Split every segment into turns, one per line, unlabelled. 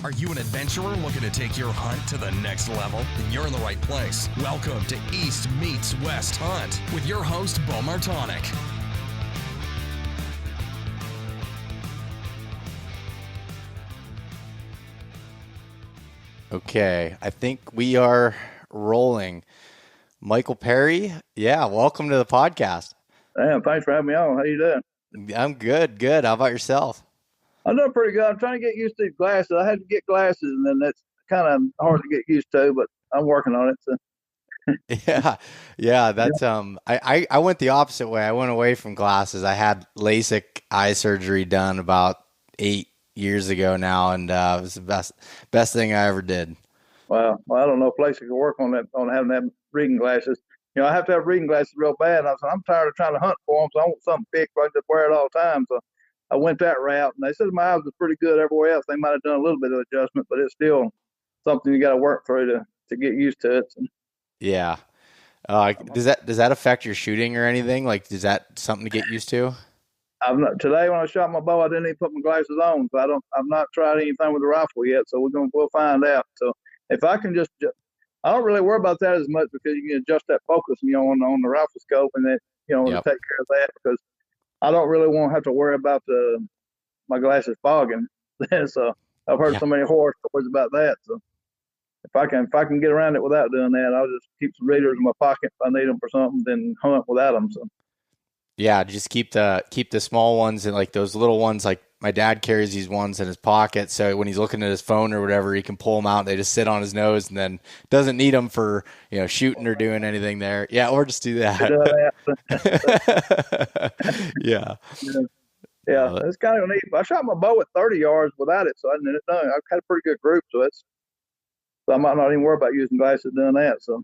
Are you an adventurer looking to take your hunt to the next level? Then you're in the right place. Welcome to East Meets West Hunt with your host, Beau Martonik.
Okay, I think we are rolling. Michael Perry, yeah, welcome to the podcast.
Damn, thanks for having me on. How you doing?
I'm good, good. How about yourself?
I'm doing pretty good. I'm trying to get used to these glasses. I had to get glasses, and then that's kind of hard to get used to, but I'm working on it. So,
Yeah, yeah,
yeah.
that's I went the opposite way. I went away from glasses. I had LASIK eye surgery done about 8 years ago now, and it was the best thing I ever did.
Well, I don't know a place that can work on that, on having that reading glasses. I have to have reading glasses real bad. And I said, I'm tired of trying to hunt for them, so I want something fixed where I just wear it all the time. So I went that route, and they said my eyes was pretty good everywhere else. They might have done a little bit of adjustment, but it's still something you got to work through to get used to it. So,
Yeah. Does that affect your shooting or anything? Like, is that something to get used to?
I've not today when I shot my bow. I didn't even put my glasses on, so I've not tried anything with the rifle yet. So we'll find out. So if I can I don't really worry about that as much because you can adjust that focus, on the rifle scope, and to
Yep.
take care of that because I don't really want to have to worry about my glasses fogging. So I've heard
Yeah.
so many horror stories about that. So if I can get around it without doing that, I'll just keep some readers in my pocket if I need them for something, then hunt without them. So.
Yeah, just keep the small ones and like those little ones. Like my dad carries these ones in his pocket, so when he's looking at his phone or whatever, he can pull them out. They just sit on his nose, and then doesn't need them for shooting or doing anything there. Yeah, or just do that. Yeah.
Yeah. Yeah,
No,
it's kind of neat. I shot my bow at 30 yards without it, so I didn't know. I've had a pretty good group, so I might not even worry about using glasses doing that. So,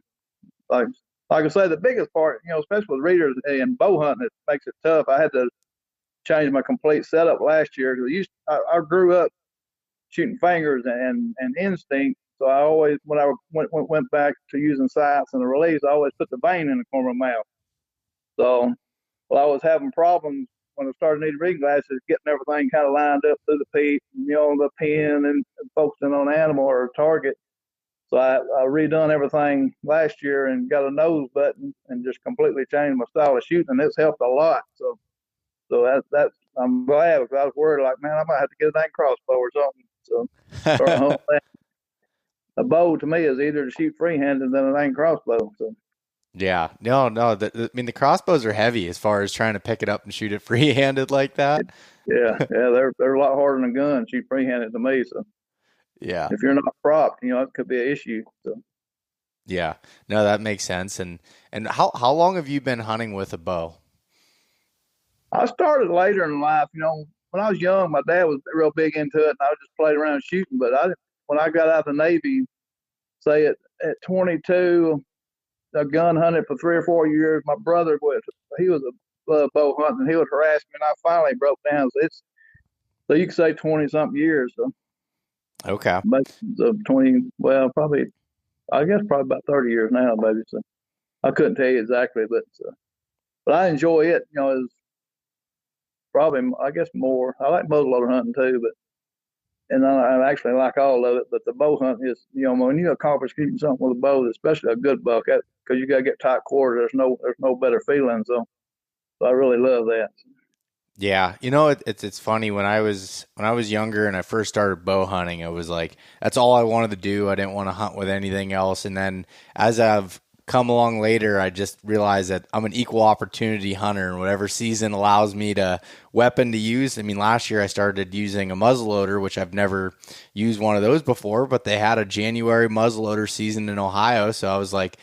like, like I say, the biggest part, especially with readers and bow hunting, it makes it tough. I had to change my complete setup last year because I grew up shooting fingers and instinct. So I always, when I went back to using sights and the release, I always put the vein in the corner of my mouth. So, well, I was having problems when I started needing reading glasses, getting everything kind of lined up through the peak, the pin and focusing on animal or target. So I redone everything last year and got a nose button and just completely changed my style of shooting, and it's helped a lot. So that's I'm glad because I was worried like, man, I might have to get a dang crossbow or something. So start hunting that. A bow to me is either to shoot freehanded than a dang crossbow. So
yeah, no. I mean, the crossbows are heavy as far as trying to pick it up and shoot it free-handed like that.
yeah, they're a lot harder than a gun shoot freehanded to me. So
Yeah,
if you're not propped, it could be an issue. So
yeah. No, that makes sense. And how long have you been hunting with a bow?
I started later in life. When I was young, my dad was real big into it, and I just played around shooting. But when I got out of the Navy, say at 22, I gun hunted for 3 or 4 years. My brother he was a bow hunting, and he would harass me, and I finally broke down. So you could say 20 something years. So,
Okay.
but so 20, well, probably I guess probably about 30 years now, maybe. So I couldn't tell you exactly, but I enjoy it. Is probably I guess more. I like muzzleloader hunting too, but and I actually like all of it. But the bow hunt is, when you accomplish shooting something with a bow, especially a good buck, because you got to get tight quarters. There's no better feeling. So I really love that.
Yeah, it's funny when I was younger and I first started bow hunting, it was like that's all I wanted to do. I didn't want to hunt with anything else. And then as I've come along later, I just realized that I'm an equal opportunity hunter and whatever season allows me to weapon to use. I mean, last year I started using a muzzleloader, which I've never used one of those before, but they had a January muzzleloader season in Ohio, so I was like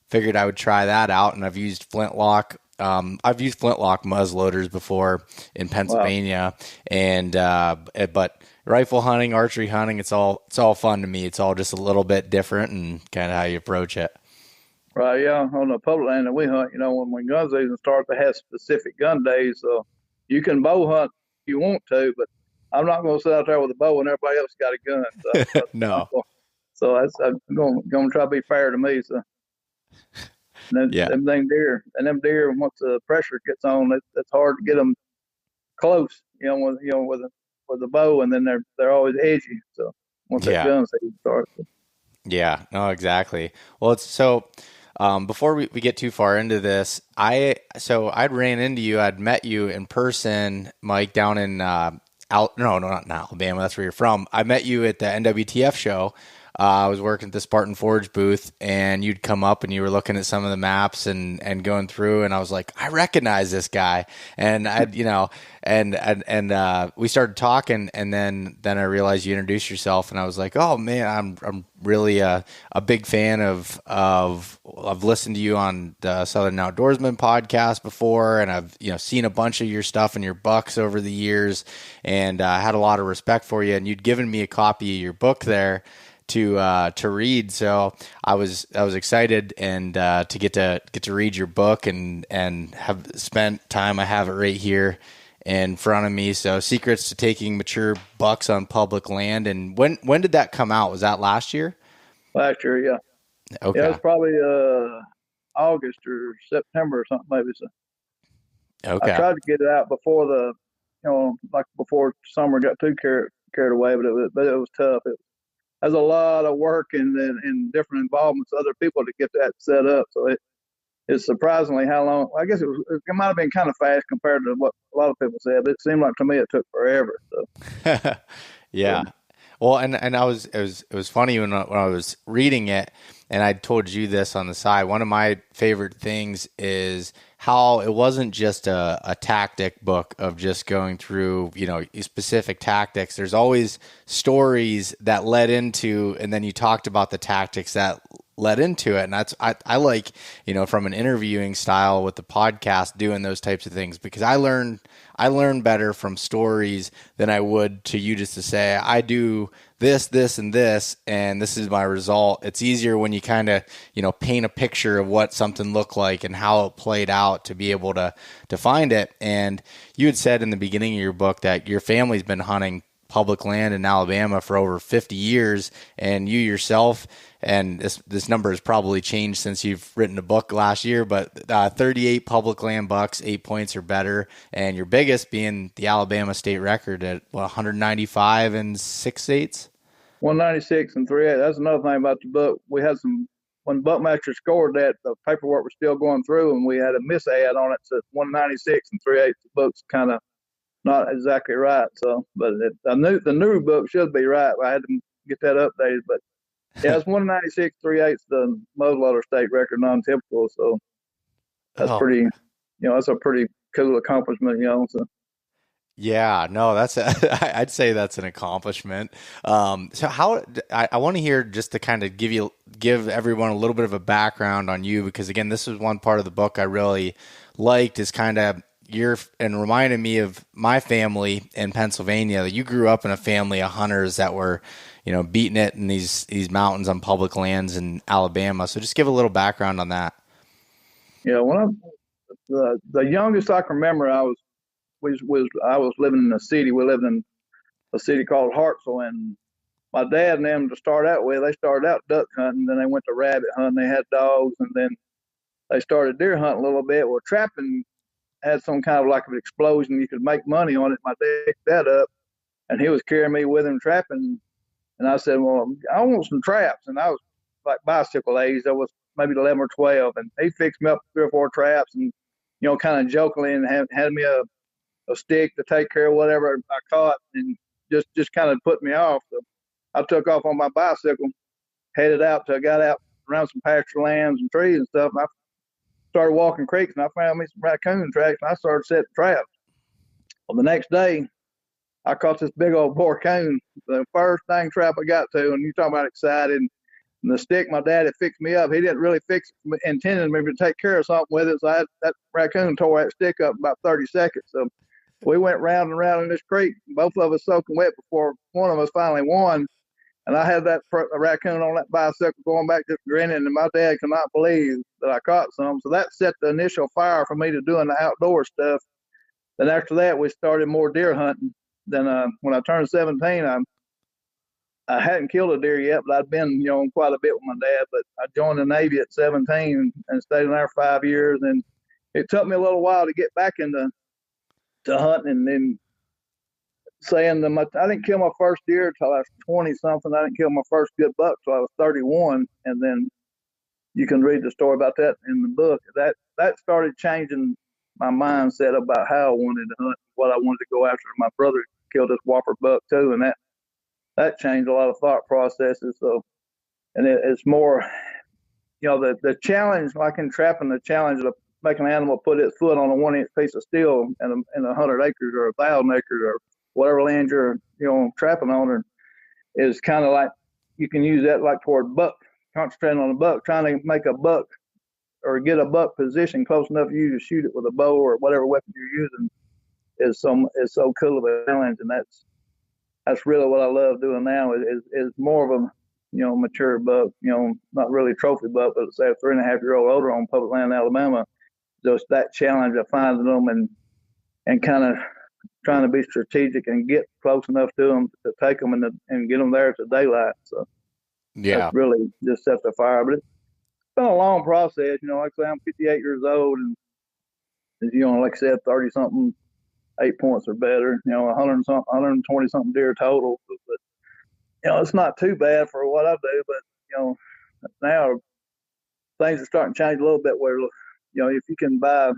figured I would try that out, and I've used flintlock. I've used flintlock muzzleloaders before in
Wow.
Pennsylvania, and but rifle hunting, archery hunting, it's all fun to me. It's all just a little bit different and kind of how you approach it.
Right. Yeah. On the public land that we hunt, when gun season starts, they have specific gun days. So you can bow hunt if you want to, but I'm not going to sit out there with a bow and everybody else got a gun.
No,
I'm going to try to be fair to me. So and
yeah,
them deer, once the pressure gets on, it's hard to get them close. With a bow, and then they're always edgy. So once that
Yeah.
gun season starts.
Yeah, no, exactly. Well, it's so before we get too far into this, I'd ran into you, I'd met you in person, Mike, down in no, not in Alabama, that's where you're from. I met you at the NWTF show. I was working at the Spartan Forge booth, and you'd come up and you were looking at some of the maps and going through, and I was like, I recognize this guy, and we started talking, and then I realized you introduced yourself, and I was like, oh man, I'm really a big fan of I've listened to you on the Southern Outdoorsman podcast before, and I've seen a bunch of your stuff and your bucks over the years, and I had a lot of respect for you, and you'd given me a copy of your book there to read. So I was excited and to get to read your book and have spent time. I have it right here in front of me. So Secrets to Taking Mature Bucks on Public Land. And when did that come out? Was that last year?
Last year, yeah.
Okay.
Yeah, it was probably August or September or something maybe. So I
Okay.
tried to get it out before like before summer got too carried away, but it was tough. Has a lot of work and different involvements of other people to get that set up. So it's surprisingly how long. I guess it might have been kind of fast compared to what a lot of people said, but it seemed like to me it took forever. So
Yeah. Well, and it was funny when I was reading it, and I told you this on the side. One of my favorite things is how it wasn't just a tactic book of just going through, specific tactics. There's always stories that led into, and then you talked about the tactics that led into it. And I like, from an interviewing style with the podcast, doing those types of things, because I learn better from stories than I would to you just to say, I do this, this, and this, and this is my result. It's easier when you kind of, paint a picture of what something looked like and how it played out to be able to find it. And you had said in the beginning of your book that your family's been hunting public land in Alabama for over 50 years, and you yourself, and this number has probably changed since you've written a book last year, but 38 public land bucks, 8 points or better, and your biggest being the Alabama state record at 195 and 6/8.
196 and 3/8. That's another thing about the book. We had when Buckmaster scored that, the paperwork was still going through, and we had a misad on it. So 196 and 3/8. The book's kind of not exactly right. So, but I knew the new book should be right. I had to get that updated. But yeah, it's 196 3/8, the muzzleloader state record, non-typical. So that's pretty, that's a pretty cool accomplishment, So.
Yeah, no, I'd say that's an accomplishment. So I want to hear, just to kind of give everyone a little bit of a background on you, because again, this is one part of the book I really liked, is kind of and reminded me of my family in Pennsylvania. You grew up in a family of hunters that were, beating it in these mountains on public lands in Alabama. So just give a little background on that.
Yeah, the youngest I can remember, I was living in a city. We lived in a city called Hartselle, and my dad and them, to start out with, they started out duck hunting, then they went to rabbit hunting. They had dogs, and then they started deer hunting a little bit. Well, trapping had some kind of like an explosion. You could make money on it. My dad picked that up, and he was carrying me with him trapping. And I said, well, I want some traps. And I was like bicycle age. I was maybe 11 or 12. And he fixed me up 3 or 4 traps and, kind of jokingly, and had me a stick to take care of whatever I caught, and just kind of put me off. So I took off on my bicycle, headed out till I got out around some pasture lands and trees and stuff. And I started walking creeks, and I found me some raccoon tracks, and I started setting traps. Well, the next day, I caught this big old boar coon, the first dang trap I got to, and you talking about excited. And the stick my dad had fixed me up, he didn't really fix it, intending me to take care of something with it. So that raccoon tore that stick up in about 30 seconds. So we went round and round in this creek, both of us soaking wet before one of us finally won. And I had that raccoon on that bicycle going back just grinning, and my dad could not believe that I caught some. So that set the initial fire for me to doing the outdoor stuff. Then after that, we started more deer hunting. Then when I turned 17, I hadn't killed a deer yet, but I'd been, quite a bit with my dad. But I joined the Navy at 17 and stayed in there 5 years. And it took me a little while to get back into hunting. And then saying that I didn't kill my first deer until I was 20 something. I didn't kill my first good buck till I was 31, and then you can read the story about that in the book. That started changing my mindset about how I wanted to hunt, what I wanted to go after. My brother killed this whopper buck too, and that changed a lot of thought processes. So, and it's more, the challenge, like in trapping, the challenge of making an animal put its foot on a 1-inch piece of steel in 100 acres or 1,000 acres or whatever land you're trapping on, is kind of like you can use that like toward buck, concentrating on a buck, trying to make a buck or get a buck position close enough for you to shoot it with a bow or whatever weapon you're using is so cool of a challenge, and that's really what I love doing now is more of a mature buck, not really trophy buck, but say a 3.5-year-old older on public land in Alabama. Just that challenge of finding them and kind of trying to be strategic and get close enough to them to take them and get them there to daylight. So
Yeah.
that's really just set the fire. But it's been a long process. Like I say, I'm 58 years old, and like I said, 30 something 8 points or better. 100 something, 120 something deer total. But it's not too bad for what I do. But now things are starting to change a little bit. Where if you can buy,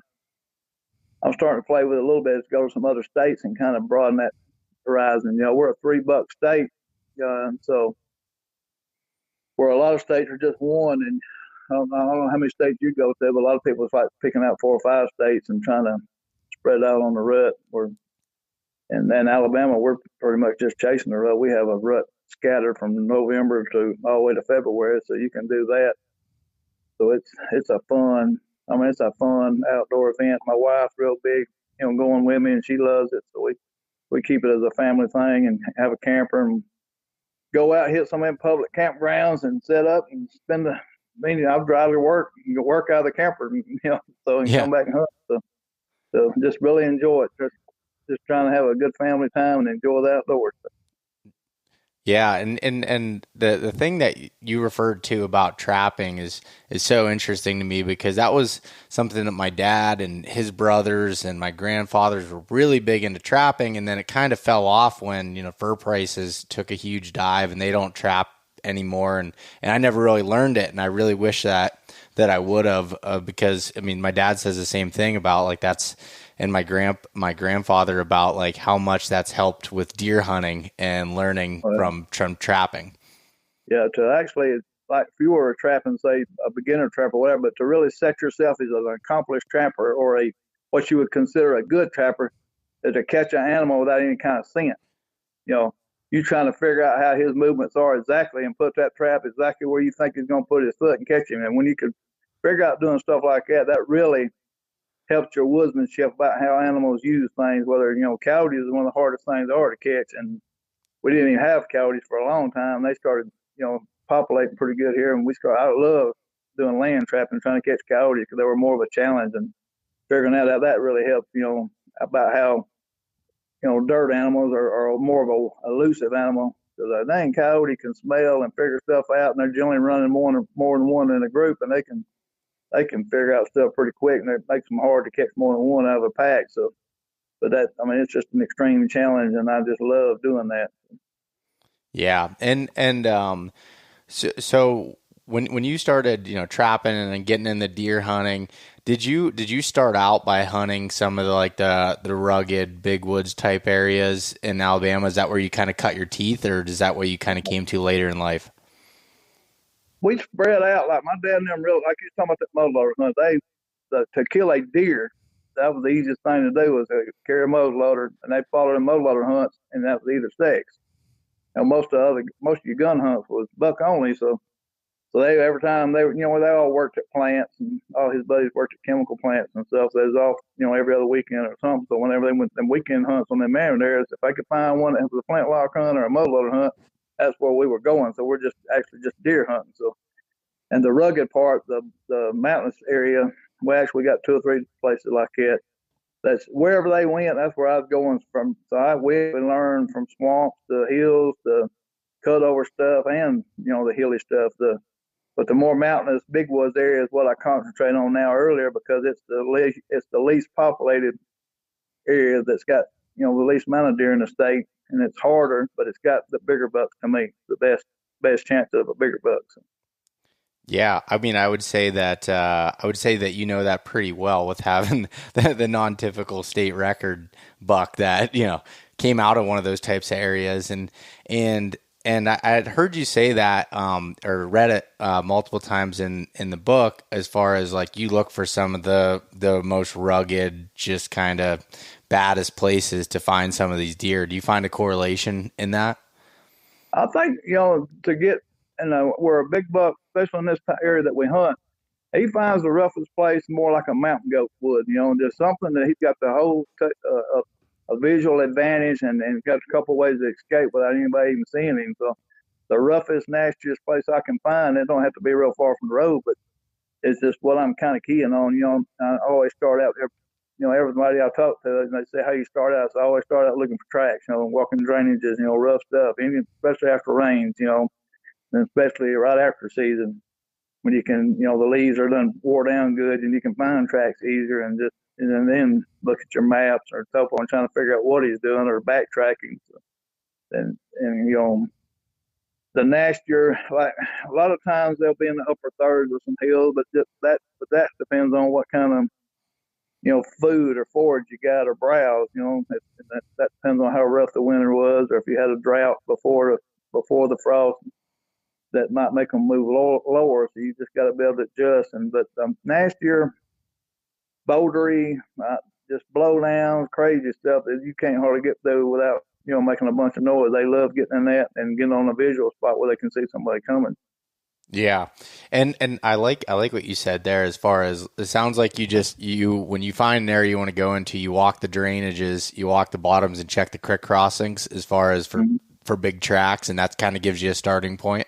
I'm starting to play with it a little bit. To go to some other states and kind of broaden that horizon. We're a 3-buck state, so where a lot of states are just one. And I don't know how many states you go to, but a lot of people, it's like picking out 4 or 5 states and trying to spread out on the rut. And then Alabama, we're pretty much just chasing the rut. We have a rut scattered from November to all the way to February, so you can do that. So it's a fun outdoor event. My wife's real big, going with me, and she loves it. So we keep it as a family thing and have a camper and go out, hit some of them public campgrounds and set up and spend the. I've drive to work. You can work out of the camper, so you can come back and hunt. So just really enjoy it. Just trying to have a good family time and enjoy the outdoors.
Yeah, and the thing that you referred to about trapping is so interesting to me, because that was something that my dad and his brothers and my grandfathers were really big into trapping, and then it kind of fell off when fur prices took a huge dive and they don't trap anymore, and I never really learned it, and I really wish that I would have, because my dad says the same thing about like that's. And my grandfather about like how much that's helped with deer hunting and learning from trapping.
Yeah, to actually, like if you were trapping, say a beginner trapper or whatever, but to really set yourself as an accomplished trapper or what you would consider a good trapper, is to catch an animal without any kind of scent. You trying to figure out how his movements are exactly and put that trap exactly where you think he's going to put his foot and catch him. And when you can figure out doing stuff like that, that really helps your woodsmanship about how animals use things. Whether coyotes is one of the hardest things there are to catch, and we didn't even have coyotes for a long time. They started populating pretty good here, and I love doing land trapping, trying to catch coyotes, because they were more of a challenge, and figuring out how that really helped about how dirt animals are more of a elusive animal, because a dang coyote can smell and figure stuff out, and they're generally running more than one in a group, and they can figure out stuff pretty quick, and it makes them hard to catch more than one out of a pack. So, but it's just an extreme challenge, and I just love doing that.
Yeah, and so when you started trapping and then getting into deer hunting, did you start out by hunting some of the rugged big woods type areas in Alabama? Is that where you kind of cut your teeth, or is that what you kind of came to later in life?
We spread out, like my dad and them like you was talking about that muzzleloader hunt. To kill a deer, that was the easiest thing to do, was to carry a muzzleloader, and they followed the muzzleloader hunts, and that was either sex. Most of your gun hunts was buck only, so they every time they all worked at plants, and all his buddies worked at chemical plants and stuff. So they was off every other weekend or something. So whenever they went them weekend hunts on them mountain areas, if they could find one that was a plant lock hunt or a muzzleloader hunt, that's where we were going. So we're just deer hunting. So, and the rugged part, the mountainous area, we actually got 2 or 3 places like that. That's wherever they went, that's where I was going from. So I went and learned from swamps to hills to cut over stuff, and the hilly stuff. But the more mountainous big woods area is what I concentrate on now earlier, because it's the least populated area that's got the least amount of deer in the state. and it's harder, but it's got the bigger bucks to me, the best chance of a bigger buck. So.
Yeah, I mean, I would say that you know that pretty well with having the non-typical state record buck that came out of one of those types of areas, and I had heard you say that or read it multiple times in the book as far as like you look for some of the most rugged, just kind of baddest places to find some of these deer. Do you find a correlation in that?
I think to get where a big buck, especially in this area that we hunt, he finds the roughest place more like a mountain goat would. Just something that he's got the whole a visual advantage and got a couple ways to escape without anybody even seeing him. So the roughest, nastiest place I can find, it don't have to be real far from the road, but it's just what I'm kind of keying on. I always start out there. Everybody I talk to, and they say, how you start out? So I always start out looking for tracks, walking drainages, rough stuff, especially after rains, and especially right after season when you can, the leaves are done wore down good and you can find tracks easier and then look at your maps or topo and trying to figure out what he's doing or backtracking. So, and the nastier, like a lot of times they'll be in the upper thirds of some hills, but that depends on what kind of food or forage you got or browse. That depends on how rough the winter was, or if you had a drought before the frost, that might make them move lower. So you just got to be able to adjust. But nastier, bouldery, just blow downs, crazy stuff that you can't hardly get through without making a bunch of noise. They love getting in that and getting on a visual spot where they can see somebody coming.
Yeah. And I like what you said there as far as it sounds like you when you find an area you want to go into, you walk the drainages, you walk the bottoms and check the creek crossings as far as for big tracks, and that kind of gives you a starting point.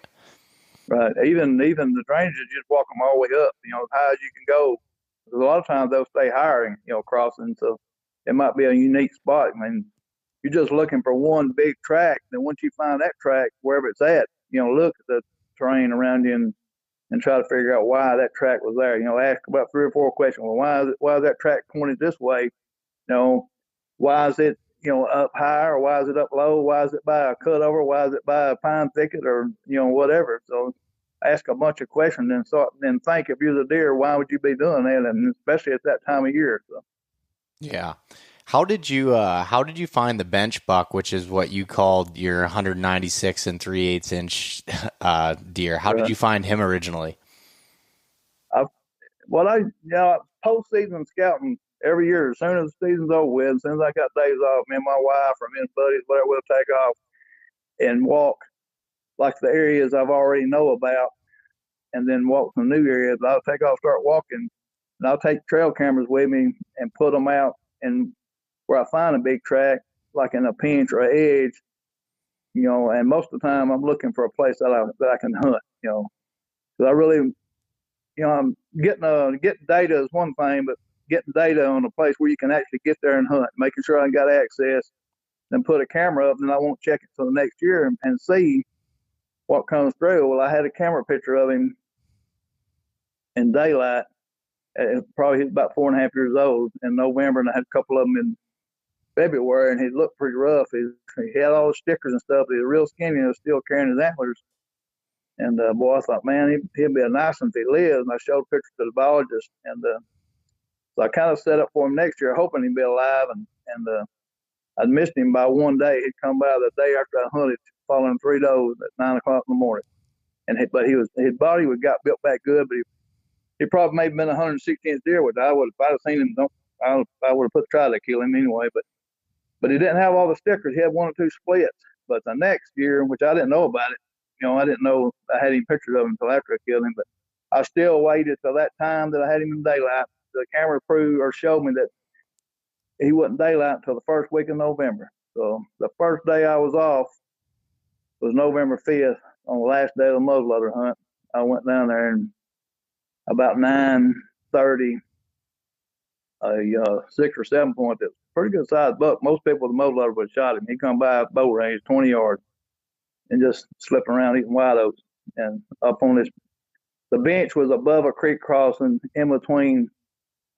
Right. Even the drainages, you just walk them all the way up, as high as you can go. Because a lot of times they'll stay higher, crossing. So it might be a unique spot. I mean, you're just looking for one big track. Then once you find that track, wherever it's at, look at the terrain around you and try to figure out why that track was there. Ask about 3 or 4 questions. Well, why is that track pointed this way? Why is it up high, or why is it up low? Why is it by a cutover? Why is it by a pine thicket, or whatever? So ask a bunch of questions and then think, if you're the deer, why would you be doing that? And especially at that time of year. So.
Yeah. How did you find the bench buck, which is what you called your 196 and 3/8 inch deer? How did you find him originally?
Postseason scouting every year. As soon as the season's over with, as soon as I got days off, me and my wife or me and buddies, whatever, we'll take off and walk like the areas I've already know about, and then walk some new areas. I'll take off, start walking, and I'll take trail cameras with me and put them out and where I find a big track, like in a pinch or an edge, and most of the time I'm looking for a place that I can hunt, because I really, I'm getting data is one thing, but getting data on a place where you can actually get there and hunt, making sure I got access, then put a camera up, and I won't check it till the next year and see what comes through. Well, I had a camera picture of him in daylight. Probably he's about 4.5 years old in November, and I had a couple of them in February, and he looked pretty rough. He had all the stickers and stuff. He was real skinny and was still carrying his antlers. And boy, I thought, man, he'd be a nice one if he lives. And I showed a picture to the biologist, and so I kind of set up for him next year, hoping he'd be alive. And I'd missed him by one day. He'd come by the day after I hunted, following 3 does at 9 o'clock in the morning. But his body got built back good, but he probably may have been 116th deer, which if I'd have seen him, I would have tried to kill him anyway. But he didn't have all the stickers. He had 1 or 2 splits. But the next year, which I didn't know about it, I didn't know I had any pictures of him until after I killed him. But I still waited till that time that I had him in daylight. The camera proved or showed me that he wasn't daylight until the first week of November. So the first day I was off was November 5th, on the last day of the muzzleloader hunt. I went down there, and about 9:30, a 6 or 7 point, that's pretty good sized buck. Most people with a muzzleloader would have shot him. He come by bow range 20 yards and just slipping around eating white oats. And up on the bench was above a creek crossing in between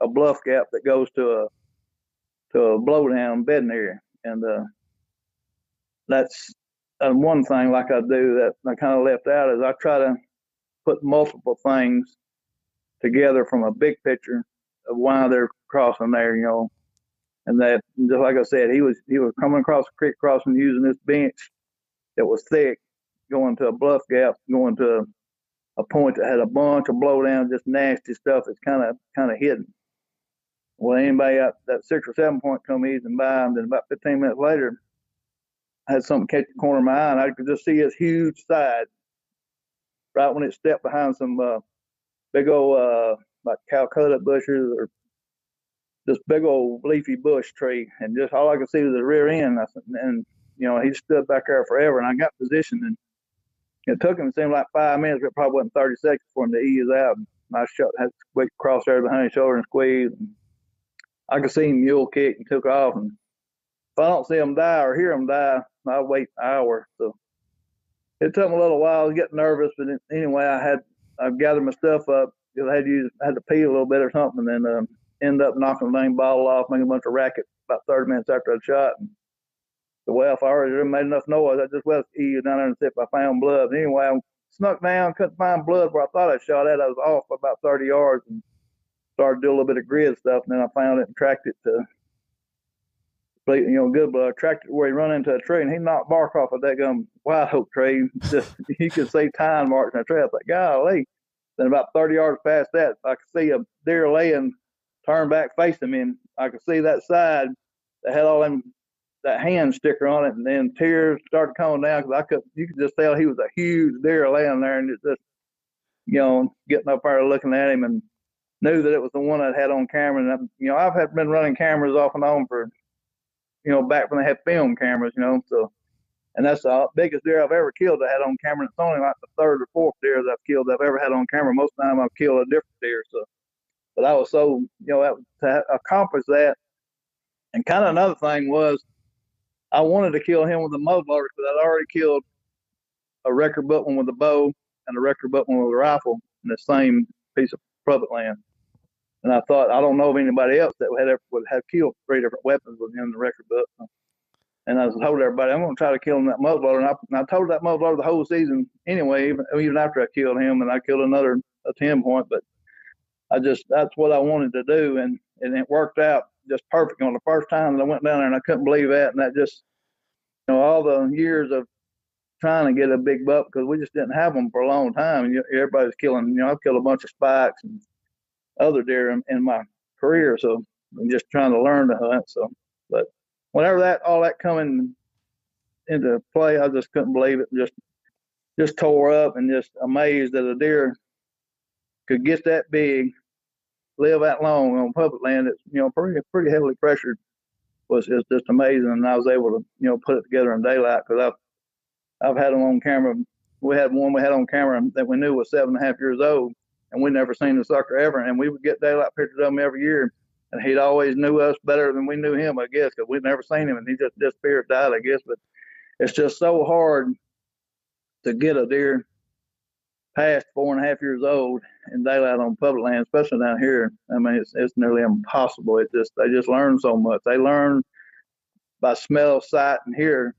a bluff gap that goes to a blowdown bedding area. And that's one thing like I do that I kind of left out is I try to put multiple things together from a big picture of why they're crossing there, and that just like I said, he was coming across the creek crossing using this bench that was thick, going to a bluff gap, going to a point that had a bunch of blowdown, just nasty stuff that's kind of hidden. Well, anybody out that 6 or 7 point come easing by, and then about 15 minutes later, I had something catch the corner of my eye, and I could just see his huge side right when it stepped behind some big old like Calcutta bushes or this big old leafy bush tree, and just all I could see was the rear end. And he stood back there forever, and I got positioned, and it took him, it seemed like 5 minutes, but it probably wasn't 30 seconds for him to ease out. And I had to quick cross there behind his shoulder and squeeze. And I could see him mule kick and took off. And if I don't see him die or hear him die, I'll wait an hour. So it took me a little while to get nervous, but anyway, I gathered my stuff up because I had to pee a little bit or something, and then ended up knocking the dang bottle off, making a bunch of racket about 30 minutes after I'd shot. And well, if I already made enough noise, I just left easy down there and see if I found blood. Anyway, I snuck down, couldn't find blood where I thought I shot at. I was off by about 30 yards and started doing a little bit of grid stuff. And then I found it and tracked it to, good blood. Tracked it where he run into a tree, and he knocked bark off of that white oak tree. Just you could see time marks in the tree. I was like, golly. Then about 30 yards past that, I could see a deer laying, turned back facing me, and I could see that side that had all that hand sticker on it, and then tears started coming down because you could just tell he was a huge deer laying there, and it just, getting up there looking at him, and knew that it was the one I'd had on camera. And I've been running cameras off and on for, back when they had film cameras, so, and that's the biggest deer I've ever killed I had on camera. It's only like the third or fourth deer that I've killed I've ever had on camera. Most of the time I've killed a different deer, so, but I was so, to accomplish that. And kind of another thing was, I wanted to kill him with a muzzleloader because I'd already killed a record butt one with a bow and a record butt one with a rifle in the same piece of public land. And I thought, I don't know of anybody else that would have killed 3 different weapons with him in the record butt. And I told everybody, I'm going to try to kill him with that muzzleloader. And I told that muzzleloader the whole season anyway, even after I killed him, and I killed a 10 point. But that's what I wanted to do. And it worked out just perfect on the first time that I went down there, and I couldn't believe that. And that just, all the years of trying to get a big buck, because we just didn't have them for a long time. And everybody's killing, I've killed a bunch of spikes and other deer in my career. So I'm just trying to learn to hunt. So, but whenever all that coming into play, I just couldn't believe it. Just tore up and just amazed that a deer could get that big, live that long on public land that's, pretty heavily pressured. Is just amazing, and I was able to put it together in daylight because I've had them on camera. We had one we had on camera that we knew was 7.5 years old, and we never seen the sucker ever. And we would get daylight pictures of him every year, and he'd always knew us better than we knew him, I guess, because we'd never seen him, and he just disappeared, died, I guess. But it's just so hard to get a deer past 4.5 years old in daylight on public land, especially down here. I mean, it's nearly impossible. They just learn so much. They learn by smell, sight, and hear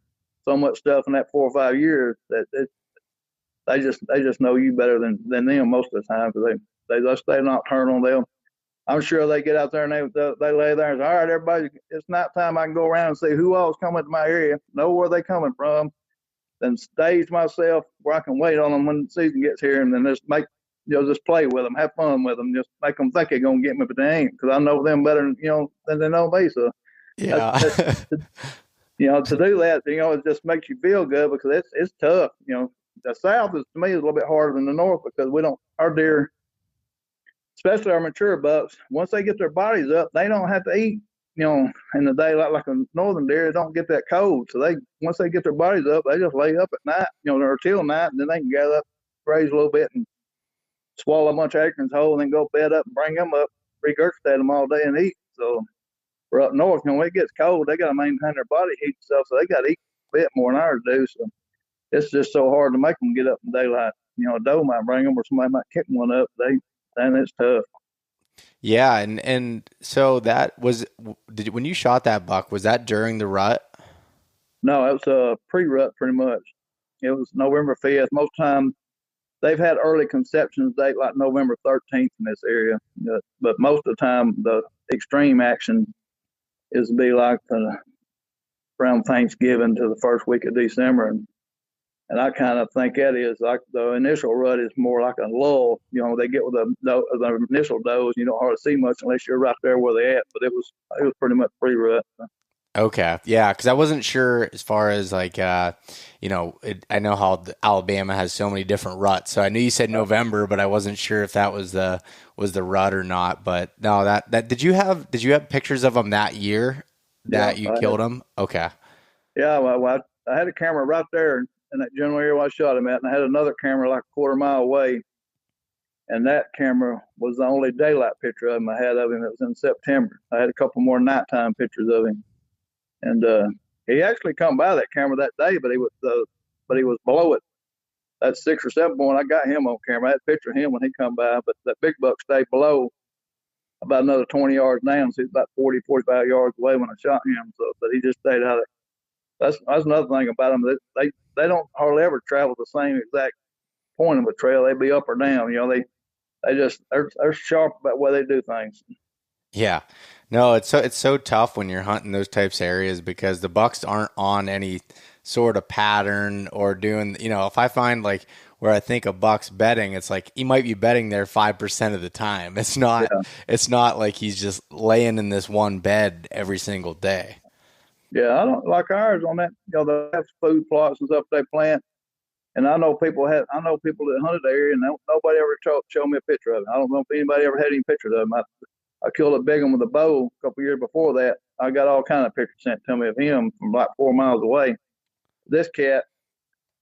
so much stuff in that 4 or 5 years that they just know you better than them most of the time, because they stay nocturnal. I'm sure they get out there and they lay there and say, all right, everybody, it's nighttime. I can go around and see who all's coming to my area, know where they coming from, then stage myself where I can wait on them when the season gets here, and then just just play with them, have fun with them, just make them think they're gonna get me, but they ain't, because I know them better than they know me. So
Yeah.
to do that, it just makes you feel good, because it's tough. The South to me is a little bit harder than the North, because our deer, especially our mature bucks, once they get their bodies up, they don't have to eat, in the daylight like a northern deer. They don't get that cold. So once they get their bodies up, they just lay up at night, or till night, and then they can gather up, graze a little bit, and swallow a bunch of acorns whole, and then go bed up and bring them up, regurgitate them all day and eat. So we're up north, when it gets cold, they got to maintain their body heat and stuff, so they got to eat a bit more than ours do. So it's just so hard to make them get up in daylight. A doe might bring them, or somebody might kick one up. And it's tough.
Yeah, and so that was when you shot that buck, was that during the rut?
No, it was a pre-rut pretty much. It was November 5th. Most time they've had early conceptions date like November 13th in this area, but most of the time the extreme action is to be like around Thanksgiving to the first week of December, and I kind of think that is like the initial rut is more like a lull. They get with the initial does. You don't hardly see much unless you're right there where they at. But it was pretty much pre-rut.
Okay. Yeah, because I wasn't sure as far as like I know how Alabama has so many different ruts. So I knew you said November, but I wasn't sure if that was the rut or not. But no, that did you have pictures of them that year
Yeah,
that you killed them? Okay.
yeah. Well, I had a camera right there in that general area where I shot him at, and I had another camera like a quarter mile away, and that camera was the only daylight picture of him I had of him. It was in September. I had a couple more nighttime pictures of him, and he actually come by that camera that day, but he was below it. That 6 or 7 point, I got him on camera. I had a picture of him when he come by, but that big buck stayed below about another 20 yards down. So he's about 40, 45 yards away when I shot him. So, but he just stayed out of. That's another thing about them. They don't hardly ever travel the same exact point of a trail. They be up or down. They're sharp about where they do things.
Yeah. No, it's so tough when you're hunting those types of areas because the bucks aren't on any sort of pattern or doing, if I find like where I think a buck's bedding, it's like he might be bedding there 5% of the time.
Yeah,
It's not like he's just laying in this one bed every single day.
yeah. I don't like ours on that. They have food plots and stuff they plant. And I know people that hunted the area, and nobody ever showed me a picture of it. I don't know if anybody ever had any pictures of him. I killed a big one with a bow a couple years before that. I got all kind of pictures sent to me of him from like 4 miles away. This cat,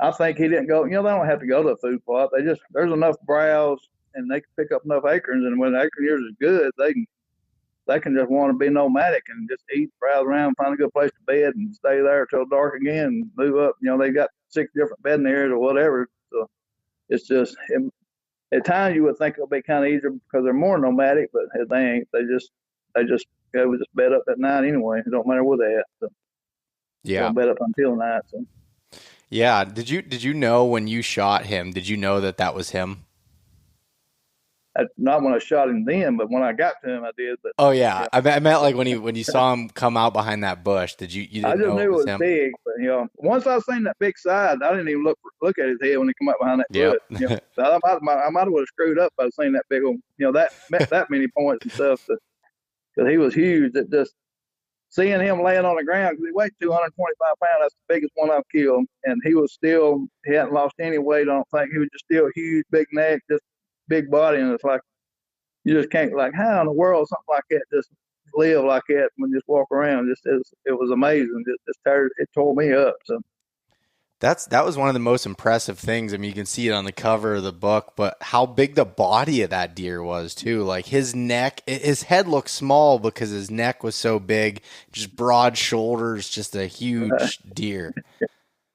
I think he didn't go. They don't have to go to a food plot. There's enough browse, and they can pick up enough acorns. And when the acorn years is good, they can just want to be nomadic and just eat, browse around, find a good place to bed, and stay there till dark again, and move up. They got 6 different bedding areas or whatever. So it's just at times you would think it'll be kind of easier because they're more nomadic, but they ain't. They just go just bed up at night anyway. It don't matter where they at. So they'll
Yeah.
bed up until night. So
Yeah. Did you know when you shot him, did you know that was him?
not when I shot him then, but when I got to him, I did. But
Oh yeah.
yeah,
I meant like when you saw him come out behind that bush, you
I
didn't
just
know it
knew it
was
was
him?
big. But once I seen that big side, I didn't even look at his head when he come up behind that
Yep.
bush. So I might have would have screwed up by seeing that big one. That many points and stuff. Because he was huge. It just seeing him laying on the ground because he weighed 225 pounds. That's the biggest one I've killed, and he hadn't lost any weight. I don't think he was just still huge, big neck, just big body, and it's like you just can't like how in the world something like that just live like that when just walk around. It was amazing. It tore me up. So
That was one of the most impressive things. I mean, you can see it on the cover of the book, but how big the body of that deer was too. Like his head looked small because his neck was so big, just broad shoulders, just a huge deer.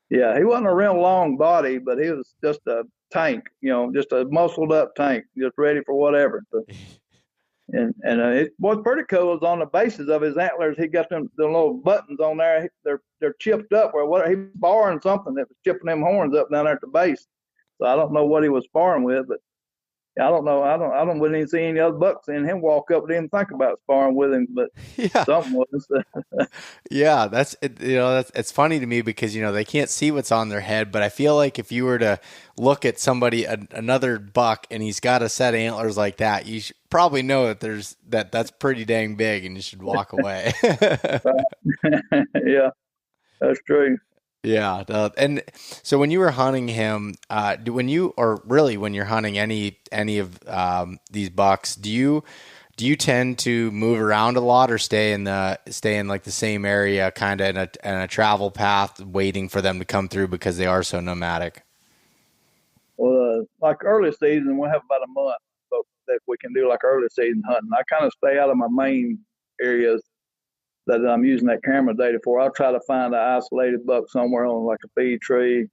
yeah, he wasn't a real long body, but he was just a tank. Just a muscled up tank, just ready for whatever. So, and what's pretty cool is on the bases of his antlers, he got them the little buttons on there. They're chipped up, or what he was sparring something that was chipping them horns up down there at the base. So I don't know what he was sparring with, but I don't know. I don't wouldn't even see any other bucks seeing him walk up. Didn't think about sparring with him, but
Yeah.
something was.
Yeah, that's it, it's funny to me because they can't see what's on their head, but I feel like if you were to look at somebody another buck and he's got a set of antlers like that, you should probably know that's pretty dang big and you should walk away.
Yeah, that's true.
Yeah, and so when you were hunting him, when you're hunting any of these bucks, do you tend to move around a lot or stay in like the same area, kind of in a travel path, waiting for them to come through because they are so nomadic?
Well, like early season, we'll have about a month that we can do like early season hunting. I kind of stay out of my main areas that I'm using that camera data for. I'll try to find an isolated buck somewhere on like a feed tree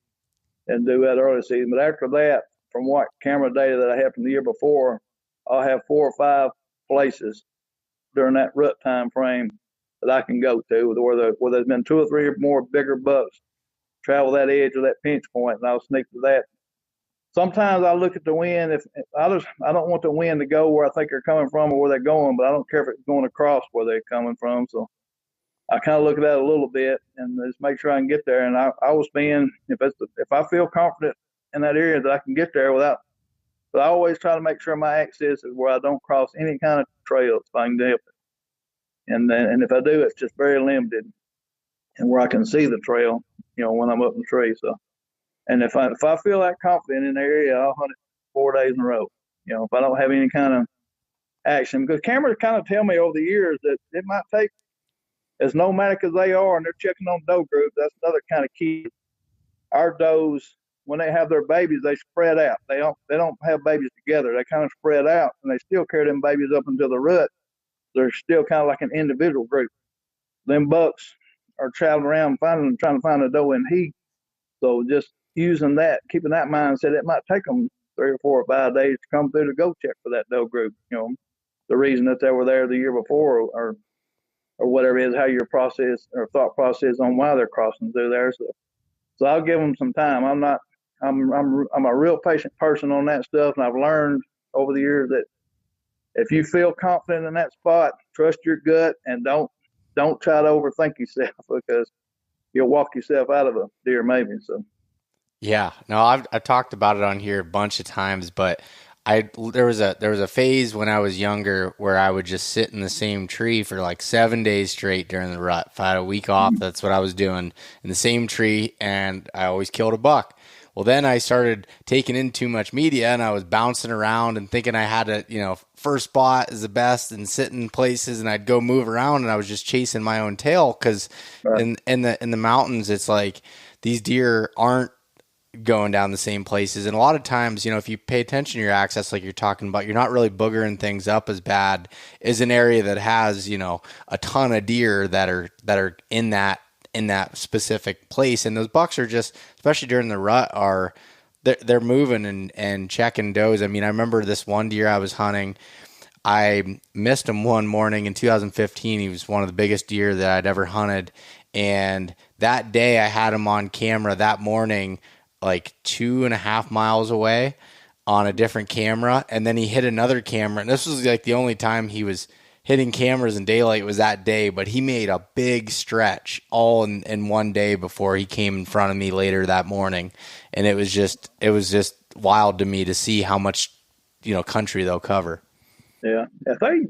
and do that early season. But after that, from what camera data that I have from the year before, I'll have 4 or 5 places during that rut time frame that I can go to where there's been 2 or 3 or more bigger bucks travel that edge or that pinch point, and I'll sneak to that. Sometimes I look at the wind. If I don't want the wind to go where I think they're coming from or where they're going, but I don't care if it's going across where they're coming from. So I kind of look at that a little bit and just make sure I can get there. And I will spend if I feel confident in that area that I can get there without. But I always try to make sure my access is where I don't cross any kind of trails if I can help it. And if I do, it's just very limited and where I can see the trail, when I'm up in the tree. So, and if I feel that confident in the area, I'll hunt it 4 days in a row. If I don't have any kind of action, because cameras kind of tell me over the years that it might take, as nomadic as they are, and they're checking on doe groups. That's another kind of key. Our does, when they have their babies, they spread out. They don't have babies together. They kind of spread out, and they still carry them babies up into the rut. They're still kind of like an individual group. Them bucks are traveling around trying to find a doe in heat. So just using that, keeping that mindset, it might take them 3 or 4 or 5 days to come through to go check for that doe group. The reason that they were there the year before, or whatever it is, how your process or thought process on why they're crossing through there. So I'll give them some time. I'm a real patient person on that stuff, and I've learned over the years that if you feel confident in that spot, trust your gut and don't try to overthink yourself, because you'll walk yourself out of a deer maybe. So
Yeah, no, I've talked about it on here a bunch of times, but there was a phase when I was younger where I would just sit in the same tree for like 7 days straight during the rut. If I had a week off, that's what I was doing, in the same tree, and I always killed a buck. Well, then I started taking in too much media, and I was bouncing around and thinking I had to, first spot is the best, and sitting places, and I'd go move around, and I was just chasing my own tail, because in the mountains, it's like these deer aren't going down the same places. And a lot of times, if you pay attention to your access, like you're talking about, you're not really boogering things up as bad as an area that has, a ton of deer that are in that specific place. And those bucks are just, especially during the rut, they're moving and checking does. I mean, I remember this one deer I was hunting. I missed him one morning in 2015. He was one of the biggest deer that I'd ever hunted. And that day I had him on camera that morning, like 2.5 miles away on a different camera. And then he hit another camera. And this was like the only time he was hitting cameras in daylight was that day, but he made a big stretch all in one day before he came in front of me later that morning. And it was just wild to me to see how much, country they'll cover.
Yeah. If they,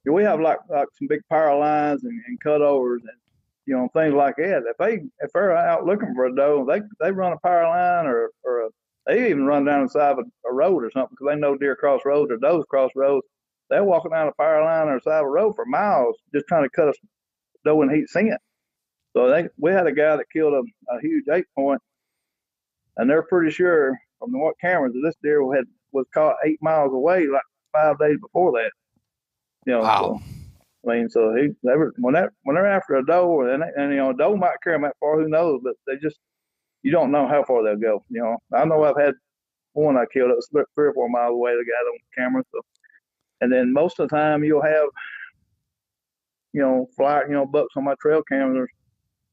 we have like some big power lines and cutovers and, things like that. If they're out looking for a doe, they run a power line or they even run down the side of a road or something, because they know deer cross roads or does cross roads. They're walking down a power line or side of a road for miles just trying to cut a doe in heat scent. So we had a guy that killed a huge 8-point, and they're pretty sure from what cameras that this deer was caught 8 miles away like 5 days before that.
Wow.
So, so when they're after a doe, and a doe might carry them that far, who knows? But you don't know how far they'll go. I know I've had one I killed that was 3 or 4 miles away. The guy on camera. So, and then most of the time you'll have, bucks on my trail cameras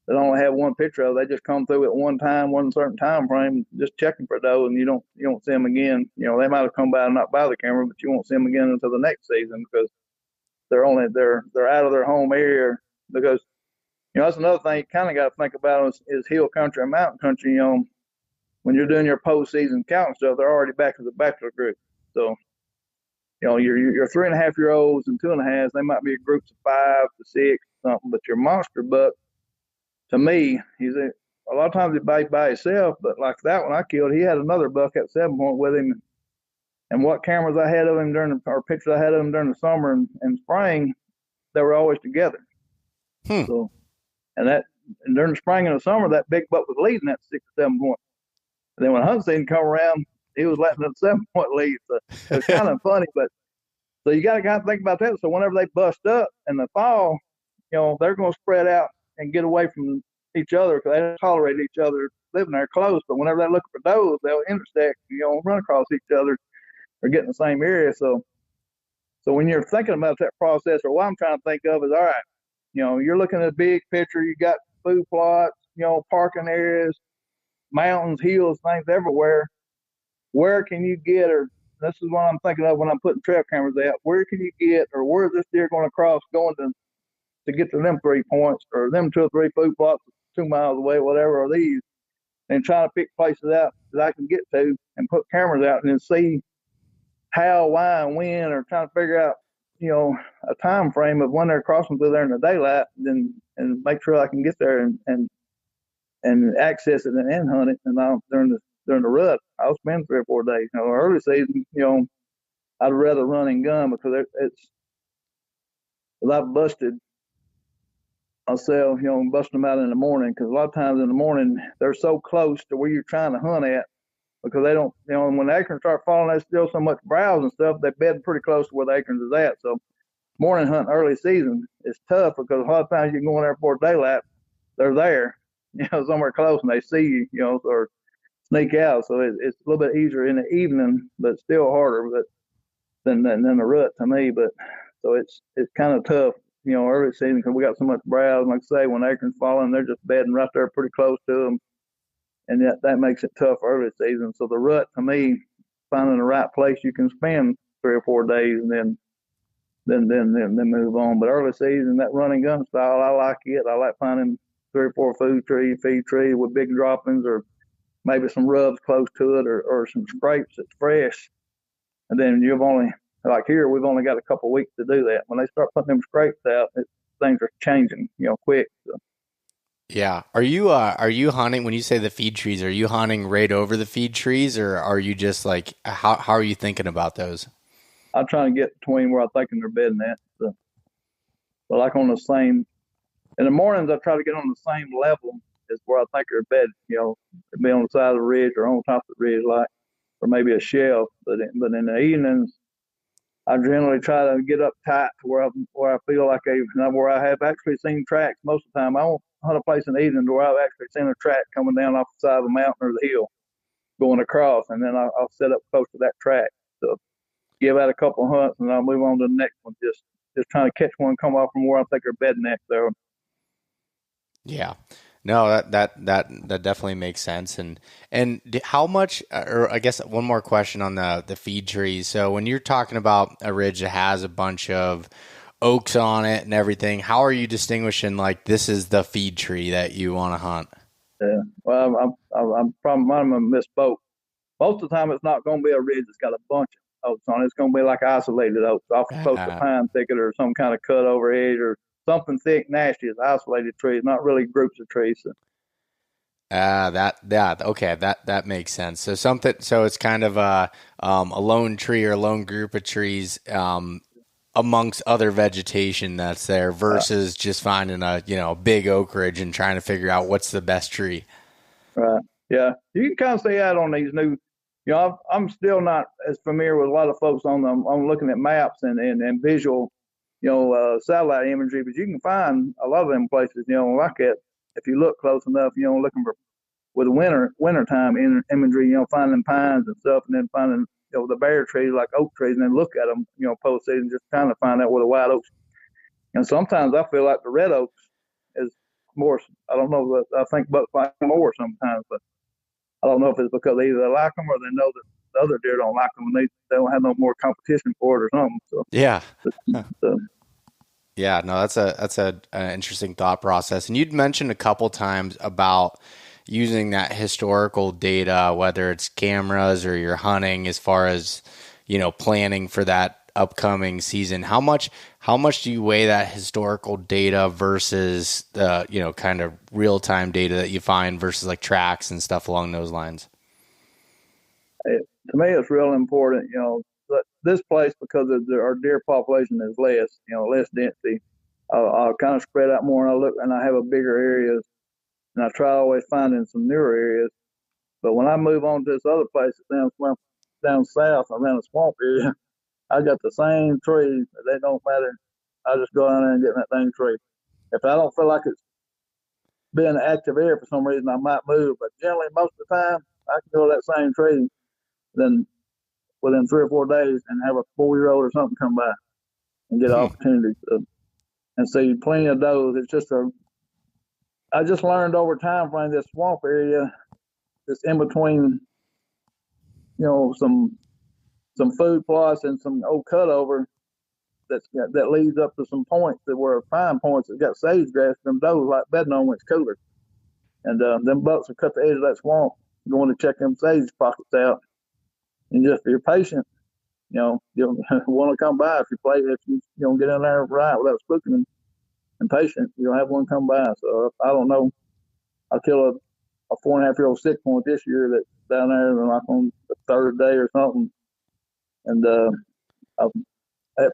that only have one picture of. They just come through at one time, one certain time frame, just checking for doe, and you don't see them again. They might have come by and not by the camera, but you won't see them again until the next season, because they're out of their home area. Because that's another thing you kind of got to think about is hill country and mountain country. When you're doing your postseason count stuff, they're already back to the bachelor group. So your 3.5-year-olds and 2.5s, they might be groups of 5 to 6 something. But your monster buck, to me, a lot of times he's by himself. But like that one I killed, he had another buck at 7-point with him. And what cameras I had of him or pictures I had of him during the summer and spring, they were always together. So, and during the spring and the summer, that big buck was leading that 6 or 7 point. And then when hunting season come around, he was letting that 7-point lead. So it was kind of funny, but so you got to kind of think about that. So whenever they bust up in the fall, they're going to spread out and get away from each other, because they don't tolerate each other living there close. But whenever they're looking for does, they'll intersect, run across each other or get in the same area. So So when you're thinking about that process, or what I'm trying to think of is, all right, you're looking at a big picture. You got food plots, parking areas, mountains, hills, things everywhere. Where can you get, or this is what I'm thinking of when I'm putting trail cameras out. Where can you get, or where is this deer going to cross, going to get to them 3 points, or them 2 or 3 food plots 2 miles away, whatever are these, and trying to pick places out that I can get to and put cameras out and then see how, why, and when, or trying to figure out, a time frame of when they're crossing through there in the daylight, and make sure I can get there and access it and hunt it. And during the rut, I'll spend 3 or 4 days. Early season, I'd rather run and gun because it's I've busted myself, busting them out in the morning, because a lot of times in the morning they're so close to where you're trying to hunt at, because they don't, when the acorns start falling, there's still so much browse and stuff. They bed pretty close to where the acorns is at. So morning hunt early season is tough, because a lot of times you can go in there before daylight, they're there, somewhere close, and they see you, or sneak out. So it's a little bit easier in the evening, but still harder, than the rut to me. But so it's kind of tough, early season, because we got so much browse. Like I say, when acorns falling, they're just bedding right there pretty close to them, and that makes it tough early season. So the rut, to me, finding the right place you can spend 3 or 4 days, and then move on. But early season, that running gun style, I like it. I like finding 3 or 4 feed tree with big droppings, or maybe some rubs close to it, or some scrapes that's fresh. And then you've only, like here, we've only got a couple of weeks to do that. When they start putting them scrapes out, things are changing, quick. So.
Yeah. Are you hunting, when you say the feed trees, are you hunting right over the feed trees, or are you just like, how are you thinking about those?
I'm trying to get between where I think they're bedding at. So, but like on the same, in the mornings, I try to get on the same level as where I think they're bedded, be on the side of the ridge or on top of the ridge, like, or maybe a shelf. But in the evenings, I generally try to get up tight to where I feel like where I have actually seen tracks most of the time. I won't hunt a place in the evening where I've actually seen a track coming down off the side of the mountain or the hill going across, and then I'll set up close to that track. So give out a couple of hunts, and I'll move on to the next one. Just trying to catch one come off from where I think they're bedding at there.
Yeah. No, that definitely makes sense. And how much, or I guess one more question on the feed trees. So when you're talking about a ridge that has a bunch of oaks on it and everything, how are you distinguishing, like, this is the feed tree that you want to hunt?
Yeah. Well, I'm probably might have misspoke. Most of the time, it's not going to be a ridge that's got a bunch of oaks on it. It's going to be like isolated oaks off close to pine thicket, or some kind of cut over edge, or something thick, nasty. It's isolated trees, not really groups of trees. So.
Okay, that makes sense. So it's kind of a lone tree or a lone group of trees amongst other vegetation that's there, versus just finding a big oak ridge and trying to figure out what's the best tree.
Right. Yeah. You can kind of see out on these new. I'm still not as familiar with a lot of folks on looking at maps and visual, satellite imagery, but you can find a lot of them places, like that. If you look close enough, looking for with wintertime imagery, finding pines and stuff, and then finding, the bare trees like oak trees, and then look at them, post season, just trying to find out where the white oaks. And sometimes I feel like the red oaks is more. I don't know. I think bucks like more sometimes, but I don't know if it's because either they like them or they know that the other deer don't like them, and they don't have no more competition for it or something. So
yeah.
So.
Yeah, no, that's an interesting thought process. And you'd mentioned a couple times about using that historical data, whether it's cameras or you're hunting, as far as, planning for that upcoming season. How much do you weigh that historical data versus the, kind of real-time data that you find, versus like tracks and stuff along those lines?
To me, it's real important, this place, because our deer population is less, less density. I'll kind of spread out more, and I have a bigger areas, and I try always finding some newer areas. But when I move on to this other place down south around the swamp area, I got the same trees. They don't matter. I just go down there and get that dang tree. If I don't feel like it's being an active area for some reason, I might move. But generally, most of the time, I can go to that same tree, then within 3 or 4 days, and have a 4-year-old or something come by. and get an opportunity to, and see plenty of those. It's just I just learned over time from this swamp area, this in between, some food plots and some old cutover that leads up to some points that were fine points that got sage grass. Them does like bedding on when it's cooler, and them bucks will cut the edge of that swamp going to check them sage pockets out. And just if you're patient, you'll want to come by if you don't get in there right without spooking them and patient, you'll have one come by. So I don't know. I killed a 4.5-year-old 6-point this year that's down there like on the third day or something. And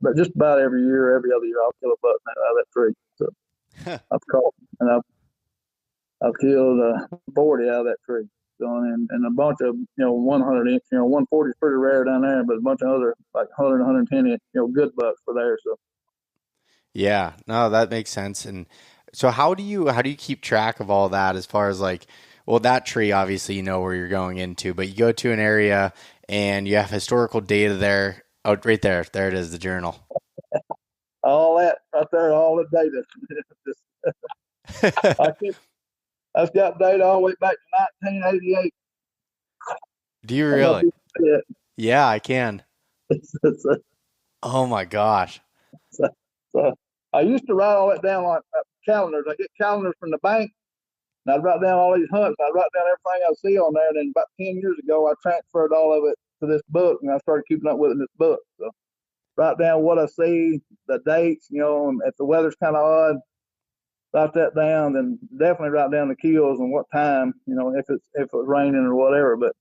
but just about every year, every other year, I'll kill a buck out of that tree. So I've caught and I've killed 40 out of that tree. So and a bunch of 100 inch, 140 is pretty rare down there, but a bunch of other like 100, 110 inch, good bucks for there. So
yeah, no, that makes sense. And so how do you keep track of all that as far as like, well, that tree, obviously, you know where you're going into, but you go to an area and you have historical data there. Oh, right there. There it is, the journal.
All that right there, all the data. I've got data all the way back to 1988.
Do you really? Yeah, I can. Oh my gosh.
So I used to write all that down like calendars. I get calendars from the bank, and I'd write down all these hunts. I'd write down everything I see on there. And then about 10 years ago, I transferred all of it to this book, and I started keeping up with it in this book. So write down what I see, the dates, and if the weather's kind of odd, write that down. Then definitely write down the kills and what time, if it's raining or whatever. But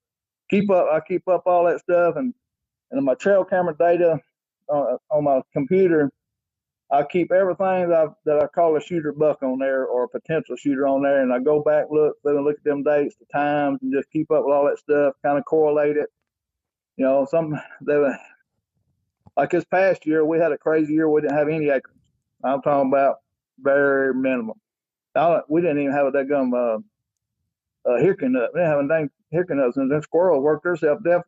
I keep up all that stuff, and my trail camera data on my computer. I keep everything that I call a shooter buck on there or a potential shooter on there, and I go back, look at them dates, the times, and just keep up with all that stuff, kind of correlate it. Like this past year, we had a crazy year. We didn't have any acres. I'm talking about very minimal. We didn't even have a daggum hickory nut. We didn't have a dang hickory nuts, and then squirrels worked themselves deaf,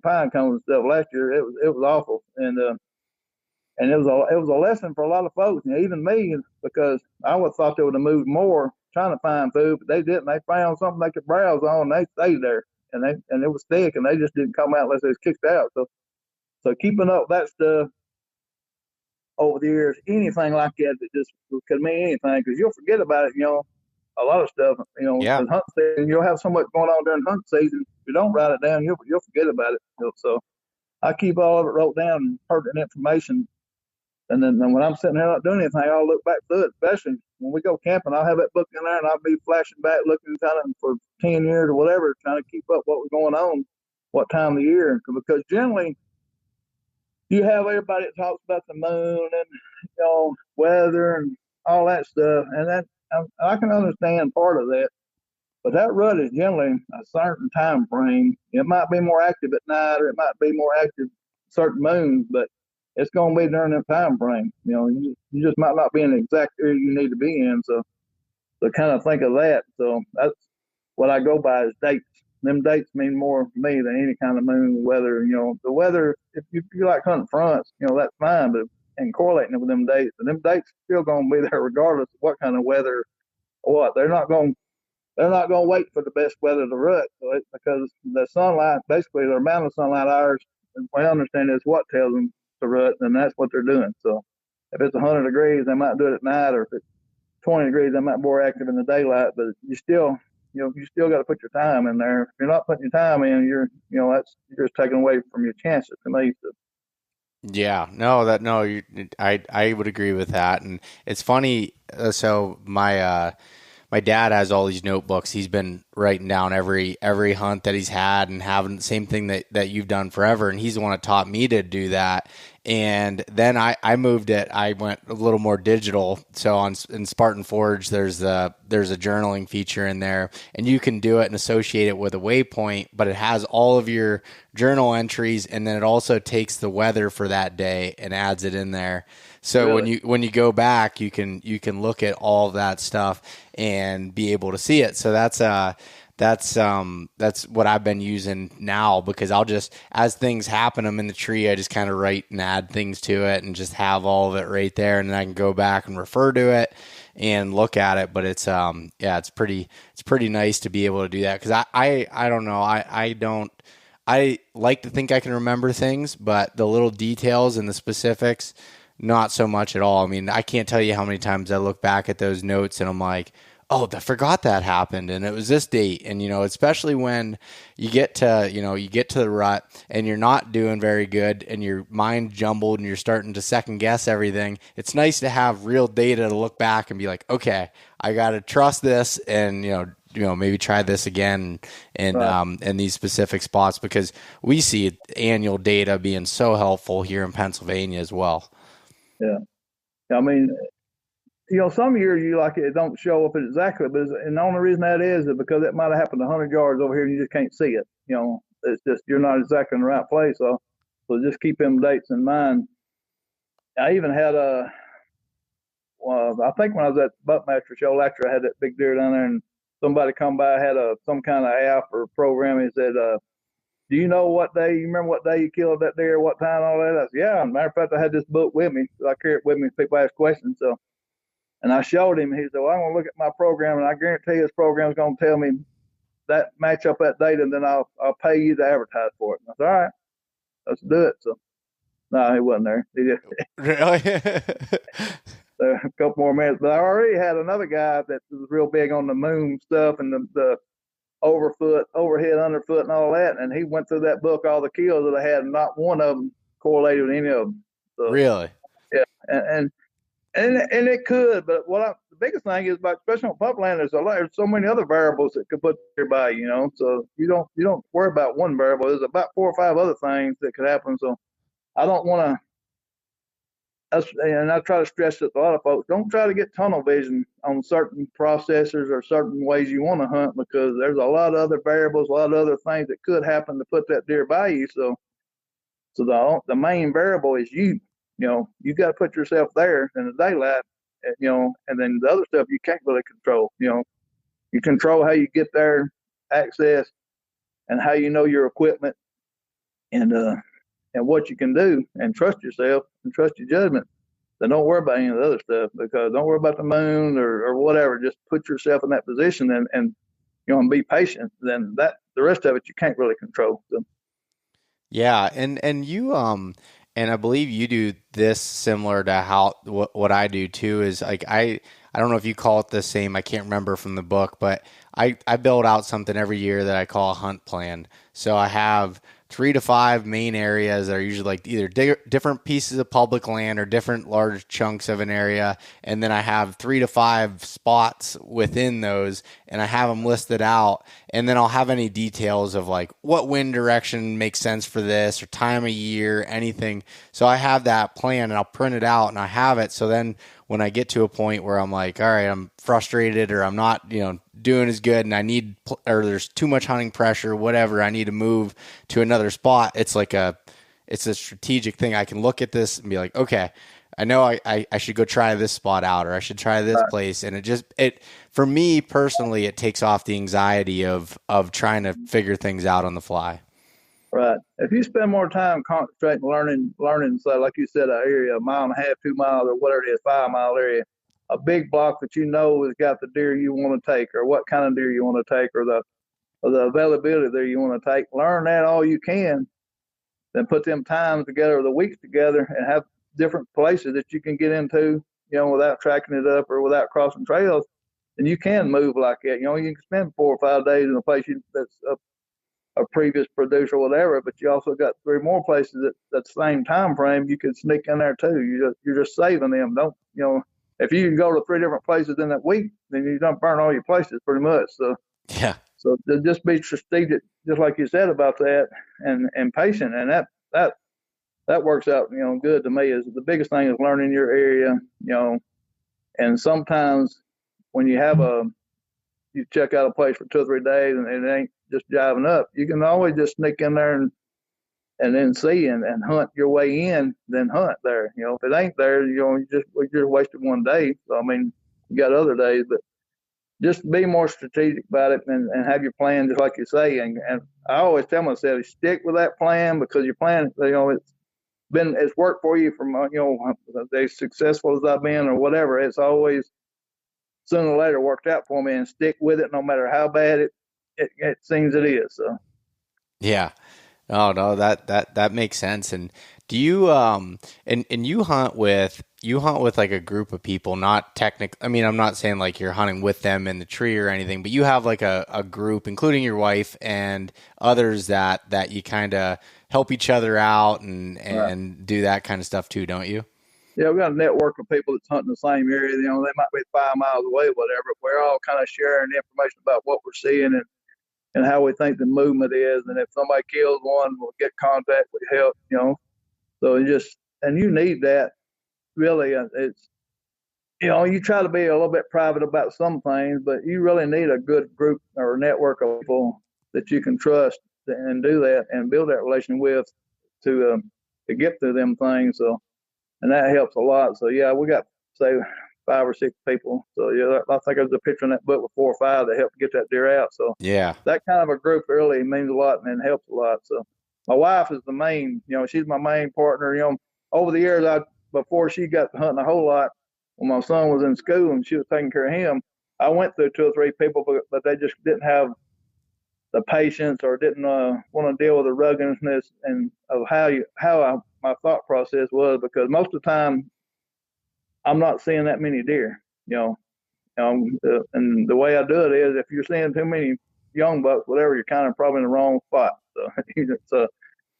pine cones and stuff last year. It was awful, and it was a lesson for a lot of folks, even me, because I would have thought they would have moved more trying to find food, but they didn't. They found something they could browse on, and they stayed there, and it was thick, and they just didn't come out unless they was kicked out. So keeping up that stuff over the years, anything like that just could mean anything, because you'll forget about it. A lot of stuff.
Yeah.
Hunt season, you'll have so much going on during hunt season. If you don't write it down, you'll forget about it. So I keep all of it wrote down and pertinent information. And then when I'm sitting there not doing anything, I'll look back through it, especially when we go camping. I'll have that book in there, and I'll be flashing back, looking kind of for 10 years or whatever, trying to keep up what was going on, what time of the year. Because generally, you have everybody that talks about the moon and, weather and all that stuff. And that I can understand part of that. But that rut is generally a certain time frame. It might be more active at night, or it might be more active certain moons, but it's going to be during that time frame. You just might not be in the exact area you need to be in. So kind of think of that. So that's what I go by is dates. Them dates mean more to me than any kind of moon weather. The weather, if you like hunting fronts, that's fine, but and correlating it with them dates. And them dates still going to be there regardless of what kind of weather or what. They're not going to wait for the best weather to rut. So because the sunlight, basically the amount of sunlight hours, and what I understand is what tells them to rut, and that's what they're doing. So if it's 100 degrees, they might do it at night, or if it's 20 degrees, they might be more active in the daylight. But you still got to put your time in there. If you're not putting your time in, you're just taking away from your chances to me. So.
Yeah, I would agree with that. And it's funny. So my dad has all these notebooks. He's been writing down every hunt that he's had and having the same thing that you've done forever. And he's the one that taught me to do that. And then I moved it. I went a little more digital. So in Spartan Forge, there's a journaling feature in there, and you can do it and associate it with a waypoint, but it has all of your journal entries, and then it also takes the weather for that day and adds it in there. So really? when you go back, you can look at all of that stuff and be able to see it. So that's that's what I've been using now, because I'll just, as things happen, I'm in the tree, I just kind of write and add things to it and just have all of it right there, and then I can go back and refer to it and look at it. But it's yeah, it's pretty nice to be able to do that, because I don't know, I like to think I can remember things, but the little details and the specifics, not so much at all. I mean, I can't tell you how many times I look back at those notes and I'm like, oh, I forgot that happened and it was this date. And, especially when you get to the rut and you're not doing very good and your mind jumbled and you're starting to second guess everything, it's nice to have real data to look back and be like, okay, I got to trust this, and, maybe try this again in these specific spots, because we see annual data being so helpful here in Pennsylvania as well.
Yeah. I mean, some years you like it don't show up exactly, but and the only reason that is because it might have happened 100 yards over here and you just can't see it. It's just you're not exactly in the right place. So just keep them dates in mind. I even had I think when I was at Buckmaster Show last year, I had that big deer down there, and somebody come by, had some kind of app or program. He said, do you know what day? You remember what day you killed that deer? What time? All that? I said, yeah. Matter of fact, I had this book with me. So I carry it with me if people ask questions. So. And I showed him. He said, well, I'm going to look at my program, and I guarantee his program is going to tell me that match up that date, and then I'll pay you to advertise for it. And I said, all right, let's do it. So, no, he wasn't there. He just,
Really?
a couple more minutes. But I already had another guy that was real big on the moon stuff and the overfoot, overhead, underfoot, and all that. And he went through that book, all the kills that I had, and not one of them correlated with any of them. So,
really?
Yeah. And it could, but the biggest thing is about, especially on public there's so many other variables that could put there by, so you don't worry about one variable. There's about 4 or 5 other things that could happen. So I don't want to, and I try to stress it to a lot of folks, don't try to get tunnel vision on certain processors or certain ways you want to hunt, because there's a lot of other variables, a lot of other things that could happen to put that deer by you. So the main variable is you. You got to put yourself there in the daylight, and then the other stuff you can't really control. You control how you get there, access, and how you know your equipment, and what you can do, and trust yourself and trust your judgment. Then don't worry about any of the other stuff, because don't worry about the moon or whatever. Just put yourself in that position and be patient. Then the rest of it you can't really control. So.
Yeah, and you and I believe you do this similar to how what I do too, is like I don't know if you call it the same, I can't remember from the book, but I build out something every year that I call a hunt plan. So I have 3 to 5 main areas that are usually like either different pieces of public land or different large chunks of an area. And then I have 3 to 5 spots within those, and I have them listed out. And then I'll have any details of like what wind direction makes sense for this, or time of year, anything. So I have that plan and I'll print it out and I have it. So then when I get to a point where I'm like, all right, I'm frustrated, or I'm not, doing as good, and or there's too much hunting pressure, whatever, I need to move to another spot. It's a strategic thing. I can look at this and be like, okay, I know I should go try this spot out, or I should try this place. And for me personally, it takes off the anxiety of trying to figure things out on the fly.
Right. If you spend more time concentrating, learning, so like you said, an area, 1.5 miles, 2 miles, or whatever it is, 5-mile area, a big block that has got the deer you want to take, or what kind of deer you want to take, or the availability there you want to take. Learn that all you can, then put them times together, or the weeks together, and have different places that you can get into, without tracking it up or without crossing trails. And you can move like that. You can spend 4 or 5 days in a place that's a previous producer or whatever, but you also got 3 more places that same time frame you could sneak in there too. You're just saving them. Don't if you can go to 3 different places in that week, then you don't burn all your places pretty much. So
yeah.
So just be strategic, just like you said about that, and patient, and that works out good to me. Is the biggest thing is learning your area, and sometimes when you check out a place for 2 or 3 days and it ain't just jiving up, you can always just sneak in there and then see and hunt your way in, then hunt there. If it ain't there, you just wasted one day. So I mean, you got other days, but just be more strategic about it and have your plan just like you say. And I always tell myself, stick with that plan because your plan, it's worked for you from, as successful as I've been or whatever. It's always sooner or later worked out for me, and stick with it no matter how bad it seems it is. So.
Yeah. Oh no, that makes sense. And do you and you hunt with like a group of people, not technical. I mean, I'm not saying like you're hunting with them in the tree or anything, but you have like a group, including your wife and others that you kind of help each other out
Right.
and do that kind of stuff too, don't you?
Yeah, we got a network of people that's hunting the same area. They might be 5 miles away, whatever. But we're all kind of sharing information about what we're seeing and how we think the movement is. And if somebody kills one, we'll get contact, we help. So you need that really. It's, you try to be a little bit private about some things, but you really need a good group or network of people that you can trust and do that and build that relation with to get through them things. So, and that helps a lot. So yeah, we got say 5 or 6 people. So yeah, I think there's a picture in that book with 4 or 5 that helped get that deer out. So
Yeah.
that kind of a group really means a lot and helps a lot. So my wife is the main, she's my main partner. Over the years, before she got hunting a whole lot, when my son was in school and she was taking care of him, I went through 2 or 3 people, but they just didn't have the patience or didn't want to deal with the ruggedness and of my thought process was, because most of the time I'm not seeing that many deer. And the way I do it is, if you're seeing too many young bucks, whatever, you're kind of probably in the wrong spot. So,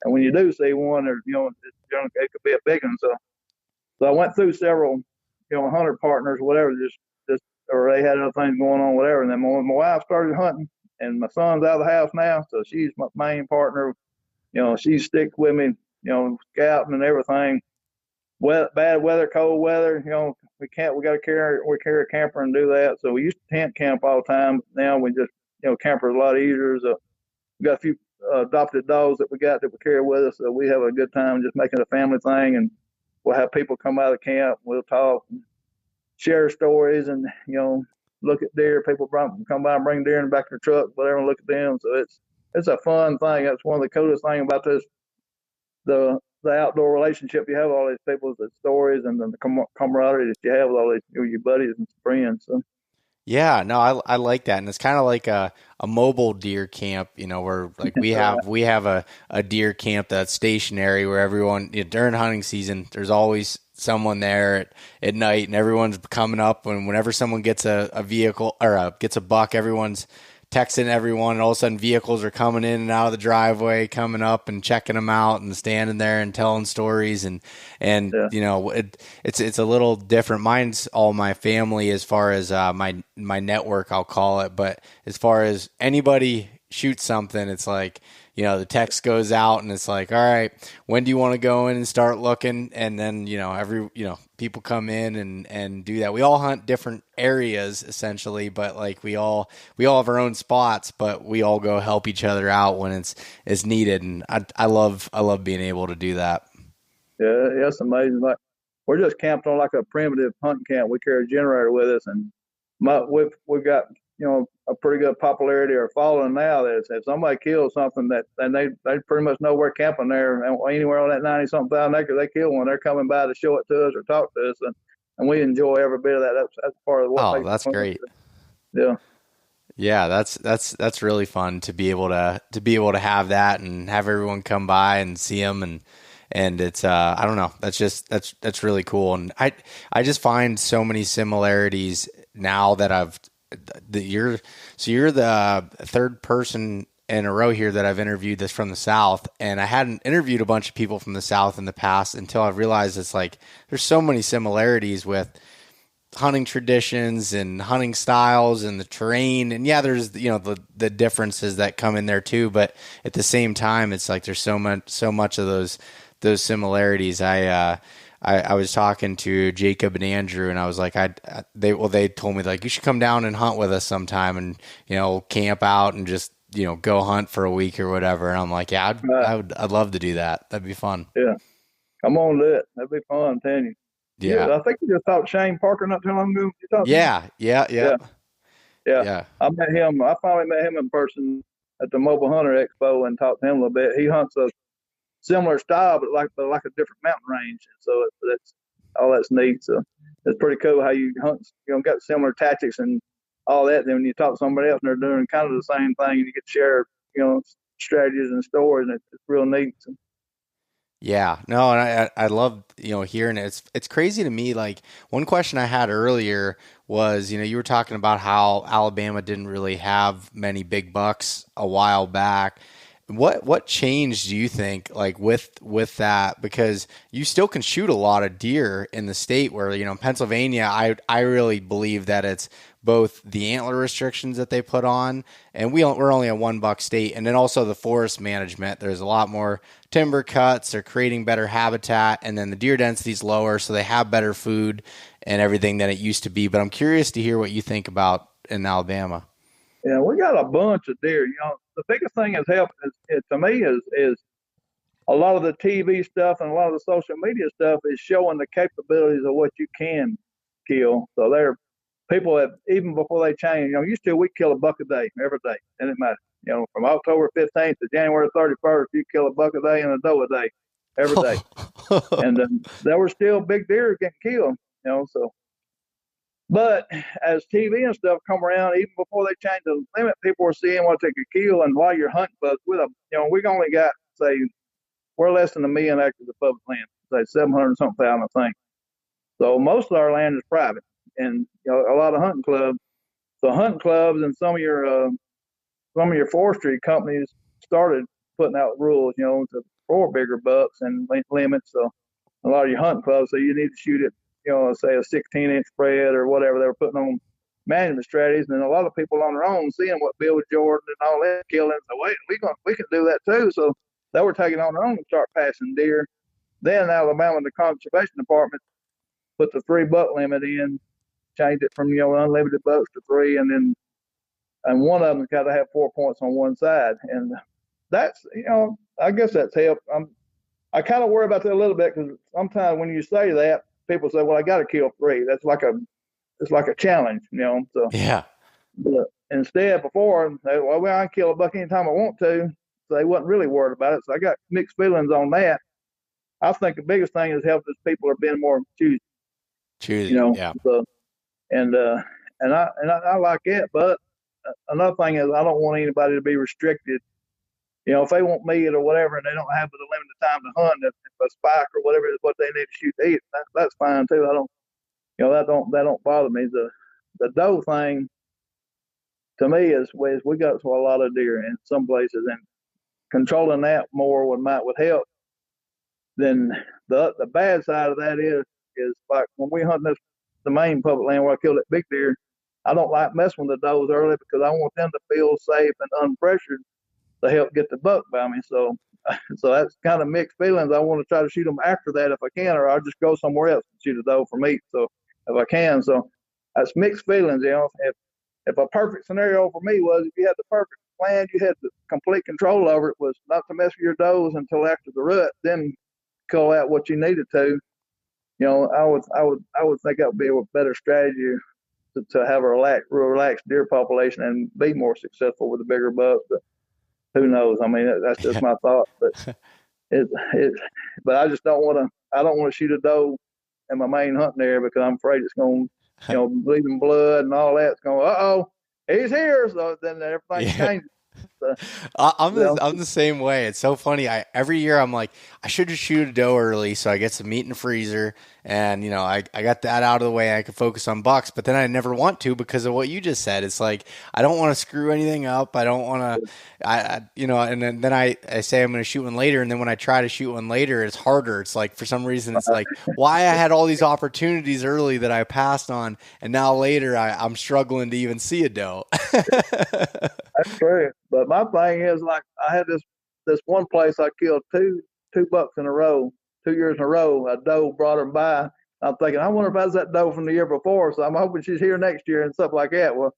and when you do see one, or it could be a big one. So I went through several, hunter partners, whatever, just or they had other things going on, whatever. And then when my wife started hunting, and my son's out of the house now, so she's my main partner. She sticks with me, scouting and everything. Bad weather, cold weather, we got to carry a camper and do that. So we used to tent camp all the time. Now we just, camper is a lot easier. So we got a few adopted dogs that we carry with us. So we have a good time just making a family thing. And we'll have people come out of camp. We'll talk, and share stories, and, look at deer. People come by and bring deer in the back of the truck, whatever, and look at them. So it's a fun thing. That's one of the coolest things about this, the outdoor relationship you have with all these people, the stories and the camaraderie that you have with all these your buddies and friends. So.
Yeah, no, I like that, and it's kind of like a mobile deer camp, where like we have a deer camp that's stationary where everyone during hunting season, there's always someone there at night, and everyone's coming up, and whenever someone gets a vehicle or gets a buck, everyone's texting everyone, and all of a sudden vehicles are coming in and out of the driveway, coming up and checking them out and standing there and telling stories. And
Yeah.
it's a little different. Mine's all my family as far as my network, I'll call it. But as far as anybody shoots something, it's like, the text goes out and it's like, all right, when do you want to go in and start looking? And then, people come in and do that. We all hunt different areas essentially, but like we all have our own spots, but we all go help each other out when it's needed. And I love being able to do that.
Yeah, it's amazing. Like, we're just camped on like a primitive hunting camp. We carry a generator with us, and we've got, a pretty good popularity or following now. That if somebody kills something, then they pretty much know we're camping there, and anywhere on that 90-something thousand acres they kill one, they're coming by to show it to us or talk to us, and we enjoy every bit of that. That's part of what
Oh,
makes it
that's
fun.
great.
Yeah.
Yeah, that's really fun to be able to have that and have everyone come by and see them, and it's I don't know, that's really cool. And I just find so many similarities now that you're the third person in a row here that I've interviewed that's from the South, and I hadn't interviewed a bunch of people from the South in the past until I realized it's like there's so many similarities with hunting traditions and hunting styles and the terrain. And yeah, there's, the differences that come in there too, but at the same time, it's like there's so much of those similarities. I was talking to Jacob and Andrew, and I was like, they told me like, you should come down and hunt with us sometime and, camp out and just, go hunt for a week or whatever. And I'm like, yeah, I'd love to do that. That'd be fun.
Yeah. Come on, do it. That'd be fun. I'm telling you.
Yeah.
Yeah, I think you just talked to Shane Parker not too long ago. You talked to him?
Yeah.
Yeah. Yeah,
Yeah.
I met him. I finally met him in person at the Mobile Hunter Expo and talked to him a little bit. He hunts a similar style, but like a different mountain range. And so that's neat. So it's pretty cool how you hunt. Got similar tactics and all that. Then when you talk to somebody else and they're doing kind of the same thing, and you get to share strategies and stories, and it's real neat. So,
Yeah, no, and I love, hearing it. It's crazy to me. Like, one question I had earlier was, you were talking about how Alabama didn't really have many big bucks a while back. What changed, do you think, like with that? Because you still can shoot a lot of deer in the state where, in Pennsylvania, I really believe that it's both the antler restrictions that they put on, and we're only a 1 buck state, and then also the forest management. There's a lot more timber cuts, they're creating better habitat, and then the deer density is lower, so they have better food and everything than it used to be. But I'm curious to hear what you think about in Alabama.
yeah, we got a bunch of deer. The biggest thing that's helped to me is a lot of the TV stuff and a lot of the social media stuff is showing the capabilities of what you can kill. So there are people that even before they change, used to we kill a buck a day every day, and it matter. From October 15th to January 31st, you kill a buck a day and a doe a day every day, and there were still big deer getting killed. So. But as TV and stuff come around, even before they change the limit, people were seeing what they could kill. And while you're hunting bucks with them, we only got, say, we're less than 1 million acres of public land, say 700 something thousand, I think. So most of our land is private, and a lot of hunting clubs. So hunting clubs and some of your forestry companies started putting out rules, for bigger bucks and limits. So a lot of your hunting clubs, so you need to shoot it, say a 16-inch spread or whatever they were putting on management strategies. And a lot of people on their own seeing what Bill Jordan and all that killing, so wait, we can do that too. So they were taking on their own to start passing deer. Then Alabama, the conservation department, put the 3 buck limit in, changed it from unlimited bucks to 3, and one of them's got to have 4 points on one side, and that's I guess that's helped. I kind of worry about that a little bit because sometimes when you say that, people say, "Well, I got to kill 3." It's like a challenge, So
Yeah.
but instead, before well, I can kill a buck anytime I want to, so they wasn't really worried about it. So I got mixed feelings on that. I think the biggest thing has helped is people are being more choosy,
Yeah.
So, and I like it, but another thing is I don't want anybody to be restricted. If they want meat or whatever, and they don't have the limited time to hunt, if a spike or whatever is what they need to shoot to eat, that's fine too. I don't, that don't bother me. The doe thing to me is we got to a lot of deer in some places, and controlling that more would help. Then the bad side of that is like when we hunt the main public land where I killed that big deer. I don't like messing with the does early because I want them to feel safe and unpressured to help get the buck by me. So that's kind of mixed feelings. I want to try to shoot them after that if I can, or I'll just go somewhere else and shoot a doe for meat. So if I can, so that's mixed feelings. If a perfect scenario for me was if you had the perfect plan, you had the complete control over it, was not to mess with your does until after the rut, then call out what you needed to. I would think that would be a better strategy to have a relaxed deer population and be more successful with the bigger bucks. But who knows? I mean, that's just my thought. But but I just don't want to. I don't want to shoot a doe in my main hunting area because I'm afraid it's going, bleeding blood and all that. It's going, he's here. So then everything changes.
I'm the same way. It's so funny. Every year I'm like, I should just shoot a doe early so I get some meat in the freezer, and I got that out of the way. I can focus on bucks, but then I never want to because of what you just said. It's like I don't want to screw anything up. I don't want to, and then I say I'm going to shoot one later, and then when I try to shoot one later, it's harder. It's like for some reason it's like why I had all these opportunities early that I passed on, and now later I'm struggling to even see a doe.
That's true. But my thing is, like, I had this one place I killed two bucks in a row, 2 years in a row. A doe brought her by. I'm thinking, I wonder if that's that doe from the year before. So I'm hoping she's here next year and stuff like that. Well,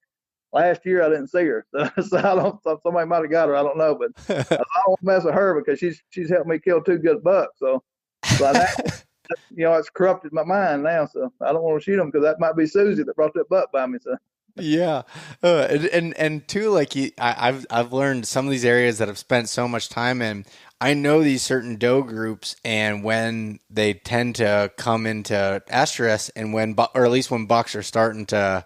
last year I didn't see her, so I don't. Somebody might have got her. I don't know, but I don't want to mess with her because she's helped me kill 2 good bucks. So that, it's corrupted my mind now. So I don't want to shoot them because that might be Susie that brought that buck by me. So.
Yeah, and too, like I've learned some of these areas that I've spent so much time in. I know these certain doe groups, and when they tend to come into estrus, and or at least when bucks are starting to,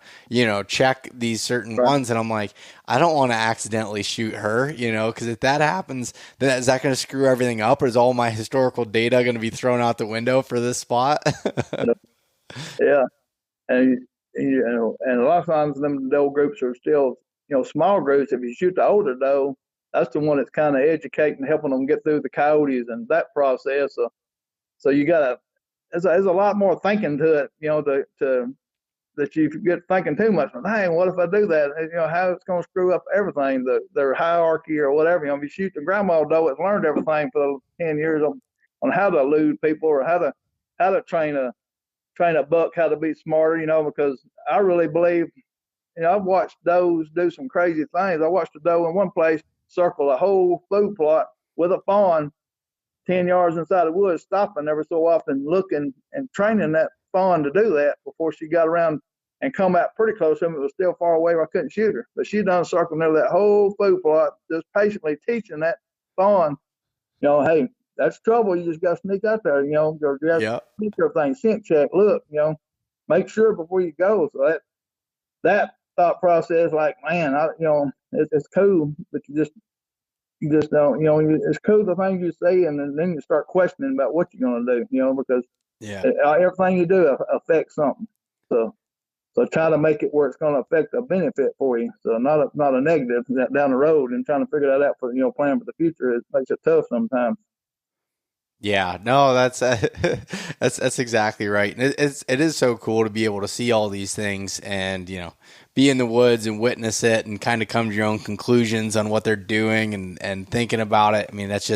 check these certain
Right.
ones, and I'm like, I don't want to accidentally shoot her, because if that happens, then is that going to screw everything up, or is all my historical data going to be thrown out the window for this spot?
Yeah. And and a lot of times them doe groups are still, small groups. If you shoot the older doe, that's the one that's kind of educating, helping them get through the coyotes and that process. So you gotta, there's a lot more thinking to it, to that you get thinking too much. Hey, what if I do that? How it's going to screw up everything, their hierarchy or whatever. If you shoot the grandma doe, it's learned everything for the 10 years on how to elude people or how to train a buck how to be smarter. Because I really believe, I've watched does do some crazy things. I watched a doe in one place circle a whole food plot with a fawn 10 yards inside the woods, stopping every so often, looking and training that fawn to do that before she got around and come out pretty close to him. It was still far away where I couldn't shoot her. But she done circled near that whole food plot, just patiently teaching that fawn, hey, that's trouble. You just got to sneak out there, or you have to
Yeah.
sneak everything, scent check, look, make sure before you go. So that thought process, like, man, it's cool, but you just don't, it's cool the things you say, and then you start questioning about what you're going to do, because
Yeah.
everything you do affects something. So try to make it where it's going to affect a benefit for you. So not a negative down the road, and trying to figure that out for, planning for the future, it makes it tough sometimes.
Yeah, no, that's that's exactly right. And it is so cool to be able to see all these things and be in the woods and witness it and kind of come to your own conclusions on what they're doing and thinking about it. I mean, that's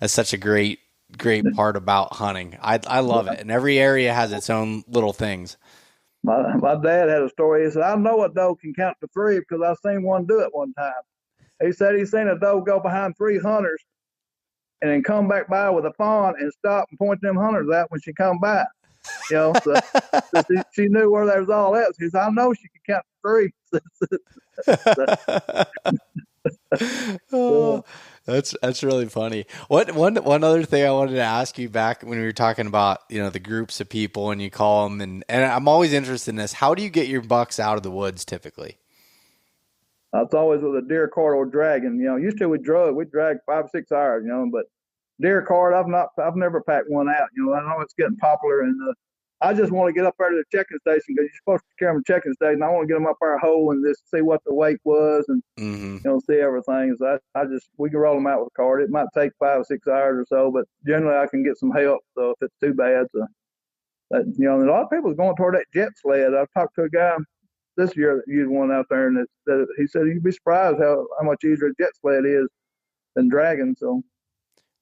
such a great part about hunting. I love it, and every area has its own little things.
My dad had a story. He said, I know a doe can count to three because I seen one do it one time. He said he seen a doe go behind three hunters and then come back by with a fawn and stop and point them hunters out when she come by. So she knew where there was all else. He said, I know she could count to three.
Oh, that's really funny. One other thing I wanted to ask you back when we were talking about the groups of people and you call them and I'm always interested in this. How do you get your bucks out of the woods typically?
It's always with a deer cart or dragging. Used to we drag 5 or 6 hours, but deer cart, I've never packed one out. I know it's getting popular, and I just want to get up there to the checking station because you're supposed to carry them to the checking station. I want to get them up there whole and just see what the weight was and
Hmm.
see everything. So we can roll them out with a cart. It might take 5 or 6 hours or so, but generally I can get some help. So if it's too bad, and a lot of people are going toward that jet sled. I've talked to a guy this year that used one out there, and he said you'd be surprised how much easier a jet sled is than dragging. So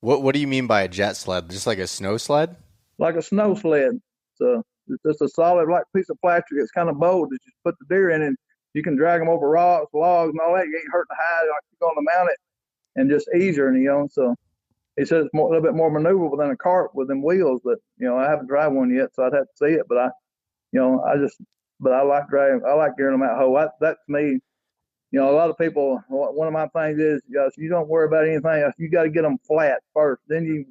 What do you mean by a jet sled? Just like a snow sled?
like a snow sled. So it's just a solid like piece of plastic. It's kind of bold that you put the deer in, and you can drag them over rocks, logs, and all that. You ain't hurting the hide like you're going to mount it, and just easier. So he said it's a little bit more maneuverable than a cart with them wheels. But I haven't driven one yet, so I'd have to see it. But but I like driving. I like gearing them out whole. That's me. A lot of people. One of my things is, you don't worry about anything. You got to get them flat first. Then you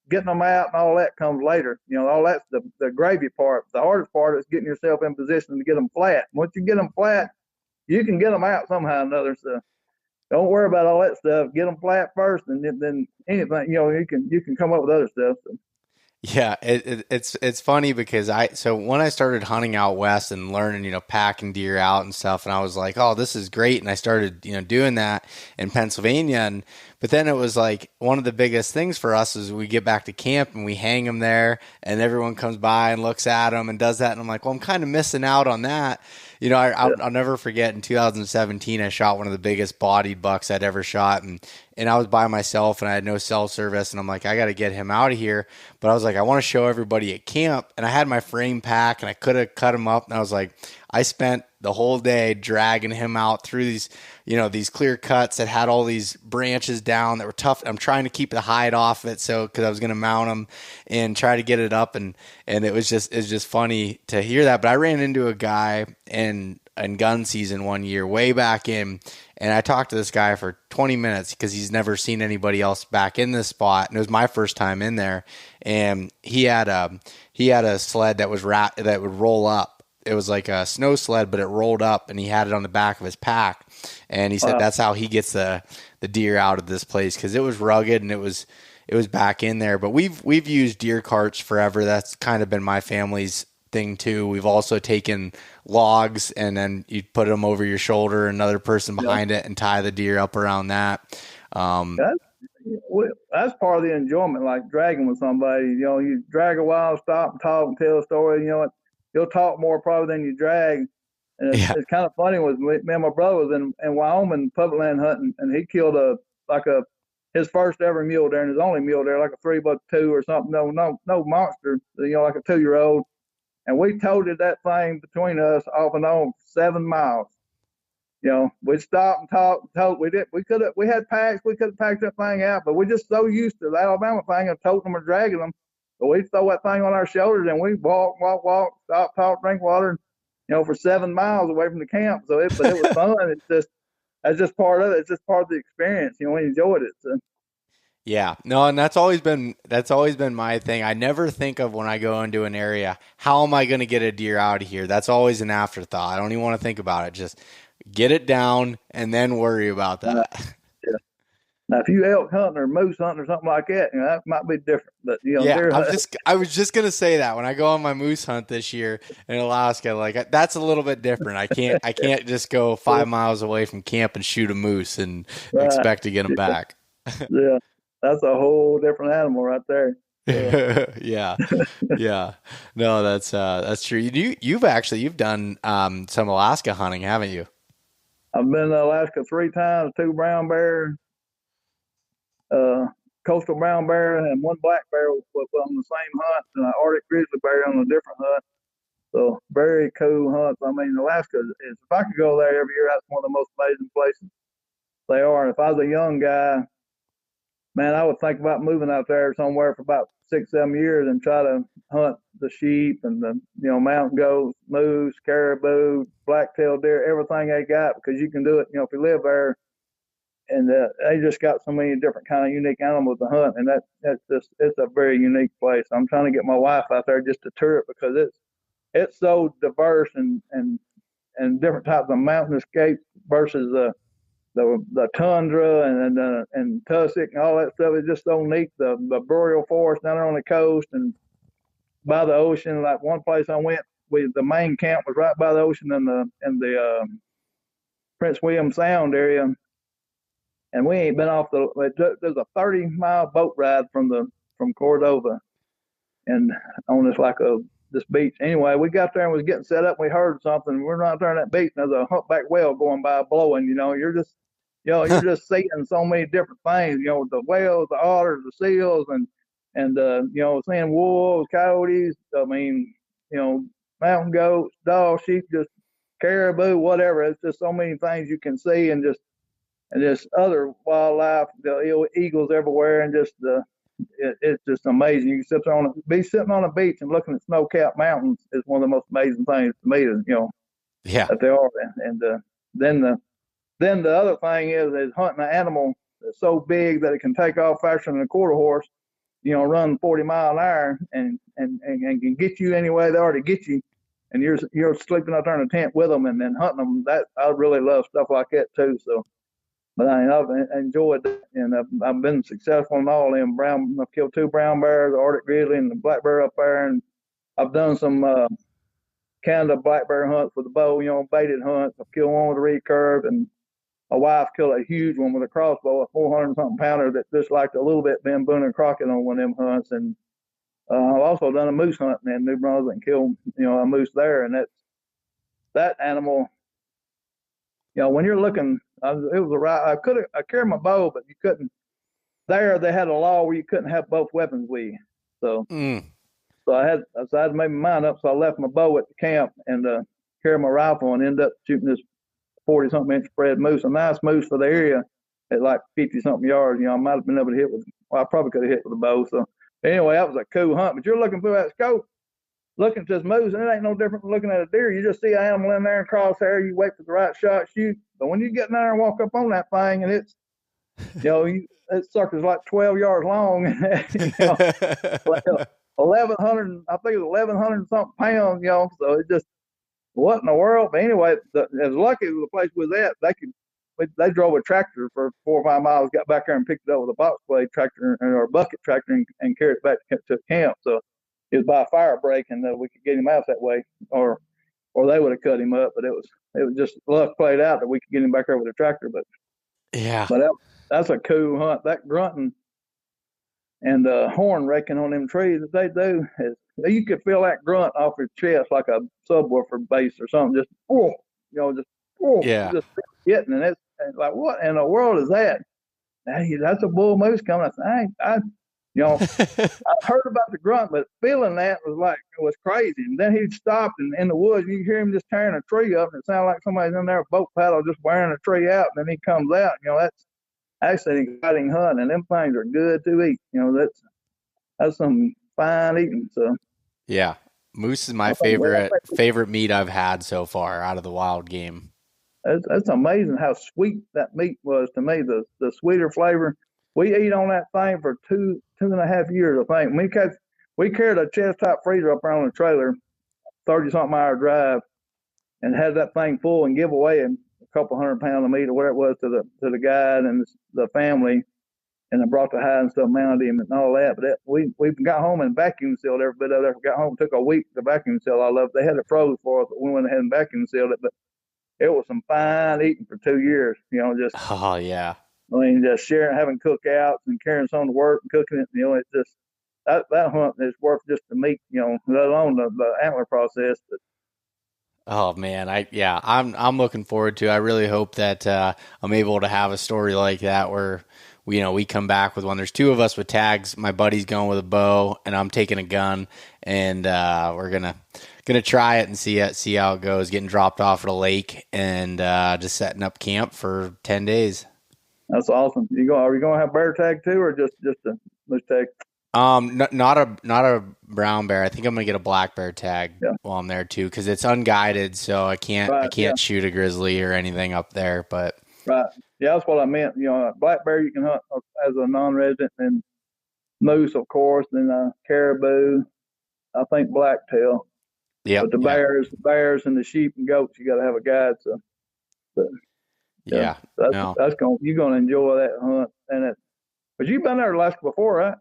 getting them out and all that comes later. All that's the gravy part. The hardest part is getting yourself in position to get them flat. Once you get them flat, you can get them out somehow or another. So don't worry about all that stuff. Get them flat first, and then anything. You can come up with other stuff. So.
Yeah, it's funny because so when I started hunting out west and learning, packing deer out and stuff, and I was like, oh, this is great, and I started, doing that in Pennsylvania, but then it was like one of the biggest things for us is we get back to camp and we hang them there, and everyone comes by and looks at them and does that, and I'm like, well, I'm kind of missing out on that. I'll never forget in 2017, I shot one of the biggest bodied bucks I'd ever shot. And I was by myself and I had no cell service. And I'm like, I got to get him out of here. But I was like, I want to show everybody at camp. And I had my frame pack and I could have cut him up. And I was like, I spent the whole day dragging him out through these clear cuts that had all these branches down that were tough. I'm trying to keep the hide off it. Cause I was going to mount him and try to get it up. And it's just funny to hear that. But I ran into a guy and in gun season one year, way back in, and I talked to this guy for 20 minutes because he's never seen anybody else back in this spot, and it was my first time in there. And he had a sled that was that would roll up. It was like a snow sled, but it rolled up, and he had it on the back of his pack. And he said that's how he gets the deer out of this place, because it was rugged and it was back in there. But we've used deer carts forever. That's kind of been my family's thing too. We've also taken logs and then you put them over your shoulder, another person behind it, and tie the deer up around that.
That's part of the enjoyment, like dragging with somebody. You drag a while, stop and talk and tell a story. You'll talk more probably than you drag. And it's kind of funny. Me and my brother was in Wyoming public land hunting, and he killed his first ever mule deer, and his only mule deer, like a 3x2 or something. No monster. Like a 2-year-old. And we toted that thing between us off and on 7 miles. We'd stop and talk and tote. We had packs. We could have packed that thing out, but we're just so used to the Alabama thing of toting them or dragging them. But we'd throw that thing on our shoulders and we'd walk, stop, talk, drink water, for 7 miles away from the camp. But it was fun. That's just part of it. It's just part of the experience. We enjoyed it. So.
Yeah, no, and that's always been my thing. I never think of, when I go into an area, how am I going to get a deer out of here? That's always an afterthought. I don't even want to think about it. Just get it down and then worry about that.
Yeah. Now, if you elk hunting or moose hunting or something like that, that might be different. But
yeah, I was just gonna say that when I go on my moose hunt this year in Alaska, like that's a little bit different. I can't just go 5 miles away from camp and shoot a moose and expect to get them back.
Yeah. That's a whole different animal right there.
Yeah. No, that's true. You've done some Alaska hunting, haven't you?
I've been to Alaska 3 times, 2 brown bear, coastal brown bear, and 1 black bear on the same hunt, and an Arctic grizzly bear on a different hunt. So very cool hunts. I mean, Alaska is, if I could go there every year, that's one of the most amazing places they are. And if I was a young guy, man, I would think about moving out there somewhere for about 6-7 years and try to hunt the sheep and the mountain goats, moose, caribou, black-tailed deer, everything they got, because you can do it. If you live there, and they just got so many different kind of unique animals to hunt, and it's a very unique place. I'm trying to get my wife out there just to tour it, because it's so diverse and different types of mountain escapes versus the tundra and tussock and all that stuff is just so neat. The boreal forest down there on the coast and by the ocean. Like one place I went, the main camp was right by the ocean in the Prince William Sound area, and we ain't been off there's a 30-mile boat ride from Cordova, and on this beach. Anyway, we got there and was getting set up. And we heard something. We're not there on that beach, and there's a humpback whale going by blowing. You're just seeing so many different things. The whales, the otters, the seals, and seeing wolves, coyotes. I mean, mountain goats, dogs, sheep, just caribou, whatever. It's just so many things you can see, and just other wildlife, the eagles everywhere, and just it's just amazing. You can be sitting on a beach and looking at snow-capped mountains is one of the most amazing things to me. That they are. And then the other thing is hunting an animal that's so big that it can take off faster than a quarter horse. Run 40 mile an hour and can get you anyway they are to get you, and you're sleeping out there in a tent with them and then hunting them. That I really love stuff like that too. So. But I've enjoyed it, and I've been successful in all of them. I've killed 2 brown bears, the Arctic grizzly, and the black bear up there. And I've done some Canada black bear hunts with the bow, baited hunts. I've killed one with a recurve, and my wife killed a huge one with a crossbow, a 400-something pounder that just liked a little bit Ben Boone and Crockett on one of them hunts. And I've also done a moose hunt in New Brunswick and killed, a moose there. And that animal, when you're looking. It was I carried my bow, but you couldn't. There, they had a law where you couldn't have both weapons with you. So I had to make my mind up. So I left my bow at the camp and carried my rifle and ended up shooting this 40-something inch spread moose, a nice moose for the area at like 50-something yards. I might have been able to hit I probably could have hit with a bow. So anyway, that was a cool hunt. But you're looking through that scope, looking at this moose, and it ain't no different from looking at a deer. You just see an animal in there and crosshair. You wait for the right shot, shoot. But when you get in there and walk up on that thing, and it's, that sucker's like 12 yards long, like 1,100. I think it was 1,100 something pounds. So it just, what in the world? But anyway, as lucky as the place was at, they drove a tractor for 4 or 5 miles, got back there and picked it up with a box blade tractor or a bucket tractor and carried it back to camp. So it was by a fire break, and we could get him out that way, or they would have cut him up. But it was just luck played out that we could get him back there with a tractor. But
Yeah.
that's a cool hunt. That grunting and horn raking on them trees that they do is, you could feel that grunt off your chest like a subwoofer bass or something. Just
Yeah.
just getting, and it's like, what in the world is that? Hey, that's a bull moose coming. I heard about the grunt, but feeling that was crazy. And then he'd stop in the woods, and you hear him just tearing a tree up, and it sounded like somebody's in there with a boat paddle just wearing a tree out. And then he comes out. That's actually an exciting hunt, and them things are good to eat. That's some fine eating. So
Yeah. Moose is my favorite meat I've had so far out of the wild game.
It's amazing how sweet that meat was to me. The sweeter flavor. We eat on that thing for 2.5 years, I think. We carried a chest top freezer up there on the trailer, 30-something hour drive, and had that thing full and give away a couple 100 pounds of meat or whatever it was to the guide and the family. And I brought the hide and stuff, mounted him and all that. But we got home and vacuum sealed every bit of it. Got home, took a week to vacuum seal all of it. They had it froze for us, but we went ahead and vacuum sealed it. But it was some fine eating for 2 years.
Oh yeah.
Just sharing, having cookouts and carrying some to work and cooking it. It's just that hunt is worth just the meat. Let alone the antler process. But
Oh man, I'm looking forward to it. I really hope that I'm able to have a story like that where we come back with one. There's 2 of us with tags. My buddy's going with a bow, and I'm taking a gun, and we're gonna try it and see how it goes. Getting dropped off at a lake and just setting up camp for 10 days.
That's awesome. Are you gonna have bear tag too, or just a moose tag?
Not a brown bear. I think I'm gonna get a black bear tag while I'm there too, because it's unguided, so I can't shoot a grizzly or anything up there. But
right, yeah, that's what I meant. Black bear you can hunt as a non-resident, and moose, of course, then caribou. I think blacktail.
Yeah,
but the bears and the sheep and goats, you got to have a guide. So, but
yeah,
you're gonna enjoy that hunt. But you've been there to Alaska before, right?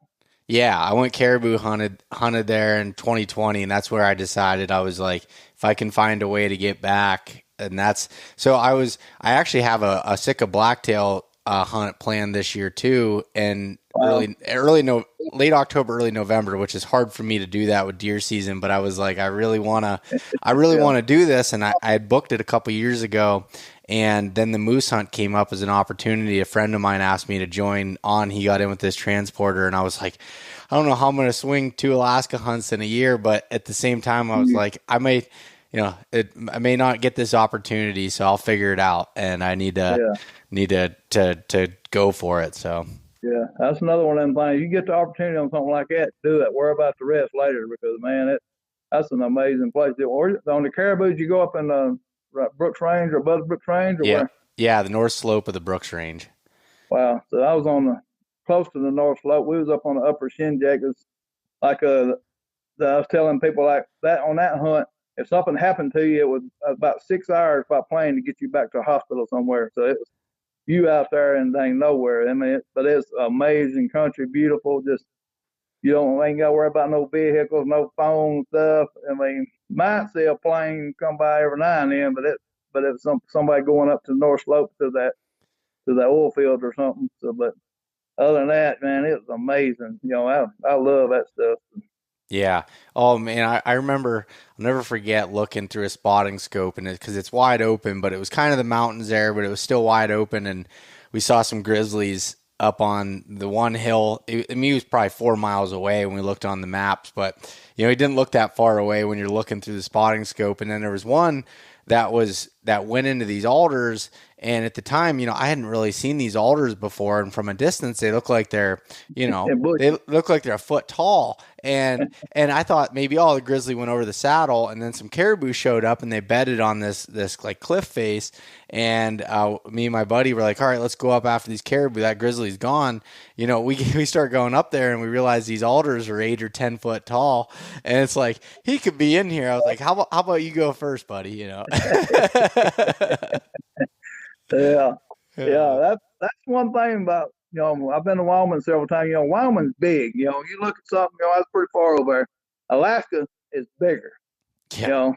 Yeah, I went caribou hunted there in 2020, and that's where I decided I was like, if I can find a way to get back, and that's so I actually have a Sitka blacktail hunt planned this year too, and late October, early November, which is hard for me to do that with deer season. But I was like, I really want to do this, and I had booked it a couple years ago. And then the moose hunt came up as an opportunity. A friend of mine asked me to join on. He got in with this transporter, and I was like, I don't know how I'm going to swing 2 Alaska hunts in a year. But at the same time, I was like, I may not get this opportunity, so I'll figure it out. And I need to go for it. So
yeah, that's another one of them things. You get the opportunity on something like that, do it. Worry about the rest later, because man, that's an amazing place. On the caribou, you go up in Brooks Range or above the Brooks Range, or where?
Yeah, the north slope of the Brooks Range.
Wow. So I was close to the north slope. We was up on the upper Shinjack. It's like I was telling people like that on that hunt, if something happened to you, it was about 6 hours by plane to get you back to a hospital somewhere. So it was you out there and ain't nowhere. But it's amazing country, beautiful. Just you ain't got to worry about no vehicles, no phone stuff. Might see a plane come by every now and then, but it's somebody going up to the north slope to that oil field or something. So, but other than that, man, it was amazing. I love that stuff.
Yeah. Oh man, I remember. I'll never forget looking through a spotting scope, and because it's wide open, but it was kind of the mountains there, but it was still wide open, and we saw some grizzlies up on the one hill. He was probably 4 miles away when we looked on the maps, but he didn't look that far away when you're looking through the spotting scope. And then there was one that was that went into these alders. And at the time, I hadn't really seen these alders before. And from a distance, they look like they're, they look like they're a foot tall. And I thought maybe, the grizzly went over the saddle, and then some caribou showed up and they bedded on this like cliff face. And me and my buddy were like, all right, let's go up after these caribou. That grizzly's gone. We start going up there and we realize these alders are 8 or 10 foot tall. And it's like, he could be in here. I was like, how about you go first, buddy?
Yeah. That's one thing about, I've been to Wyoming several times. Wyoming's big. You look at something, that's pretty far over there. Alaska is bigger.
Yeah.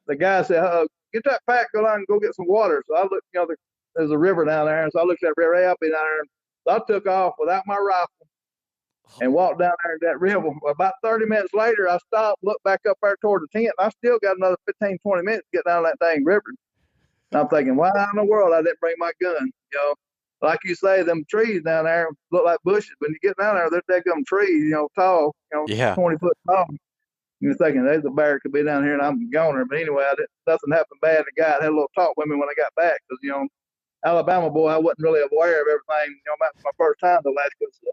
The guy said, get that pack, go down and go get some water. So I looked, there's a river down there. And so I looked at that river, hey, I'll be down there. So I took off without my rifle and walked down there in that river. About 30 minutes later, I stopped, looked back up there toward the tent, and I still got another 15, 20 minutes to get down that dang river. And I'm thinking, why in the world I didn't bring my gun? Like you say, them trees down there look like bushes. When you get down there, they're them trees, tall, 20 foot tall. You're thinking, there's a bear could be down here and I'm goner. But anyway, nothing happened bad. The guy had a little talk with me when I got back because, Alabama boy, I wasn't really aware of everything. That's my first time to Alaska. So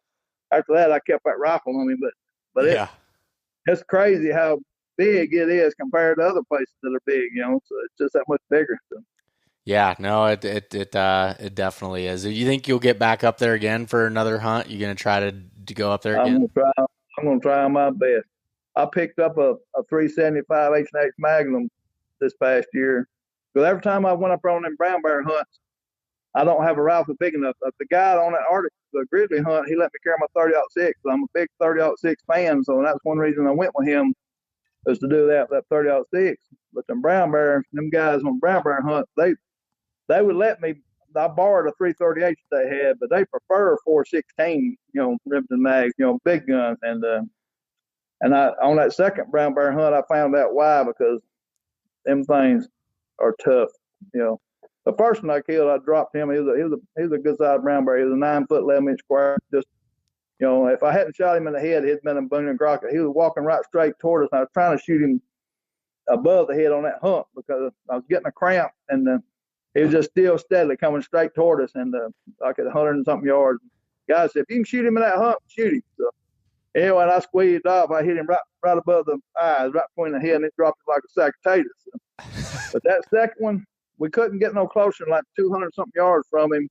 after that, I kept that rifle on me. But it's crazy how big it is compared to other places that are big, so it's just that much bigger. So.
Yeah, no, it definitely is. You think you'll get back up there again for another hunt? You gonna try to go up there again?
I'm gonna try my best. I picked up a 375 H&H Magnum this past year. Because every time I went up on them brown bear hunts, I don't have a rifle big enough. The guy on that Arctic, the grizzly hunt, he let me carry my 30-06. So I'm a big 30-06 fan, so that's one reason I went with him was to do that 30-06. But them brown bear, them guys on brown bear hunt, they would let me. I borrowed a 338 they had, but they prefer 416, Remington mags, big guns. And I on that second brown bear hunt, I found out why, because them things are tough. The first one I killed, I dropped him. He was a good sized brown bear. He was a 9 foot 11-inch square. Just if I hadn't shot him in the head, he'd been a Boone and Crockett. He was walking right straight toward us. And I was trying to shoot him above the head on that hump because I was getting a cramp, and he was just still steadily coming straight toward us, and like at 100 and something yards. Guy said, if you can shoot him in that hump, shoot him. So anyway, and I squeezed off. I hit him right above the eyes, right between the head, and it dropped him like a sack of potatoes. So. But that second one, we couldn't get no closer than like 200 something yards from him.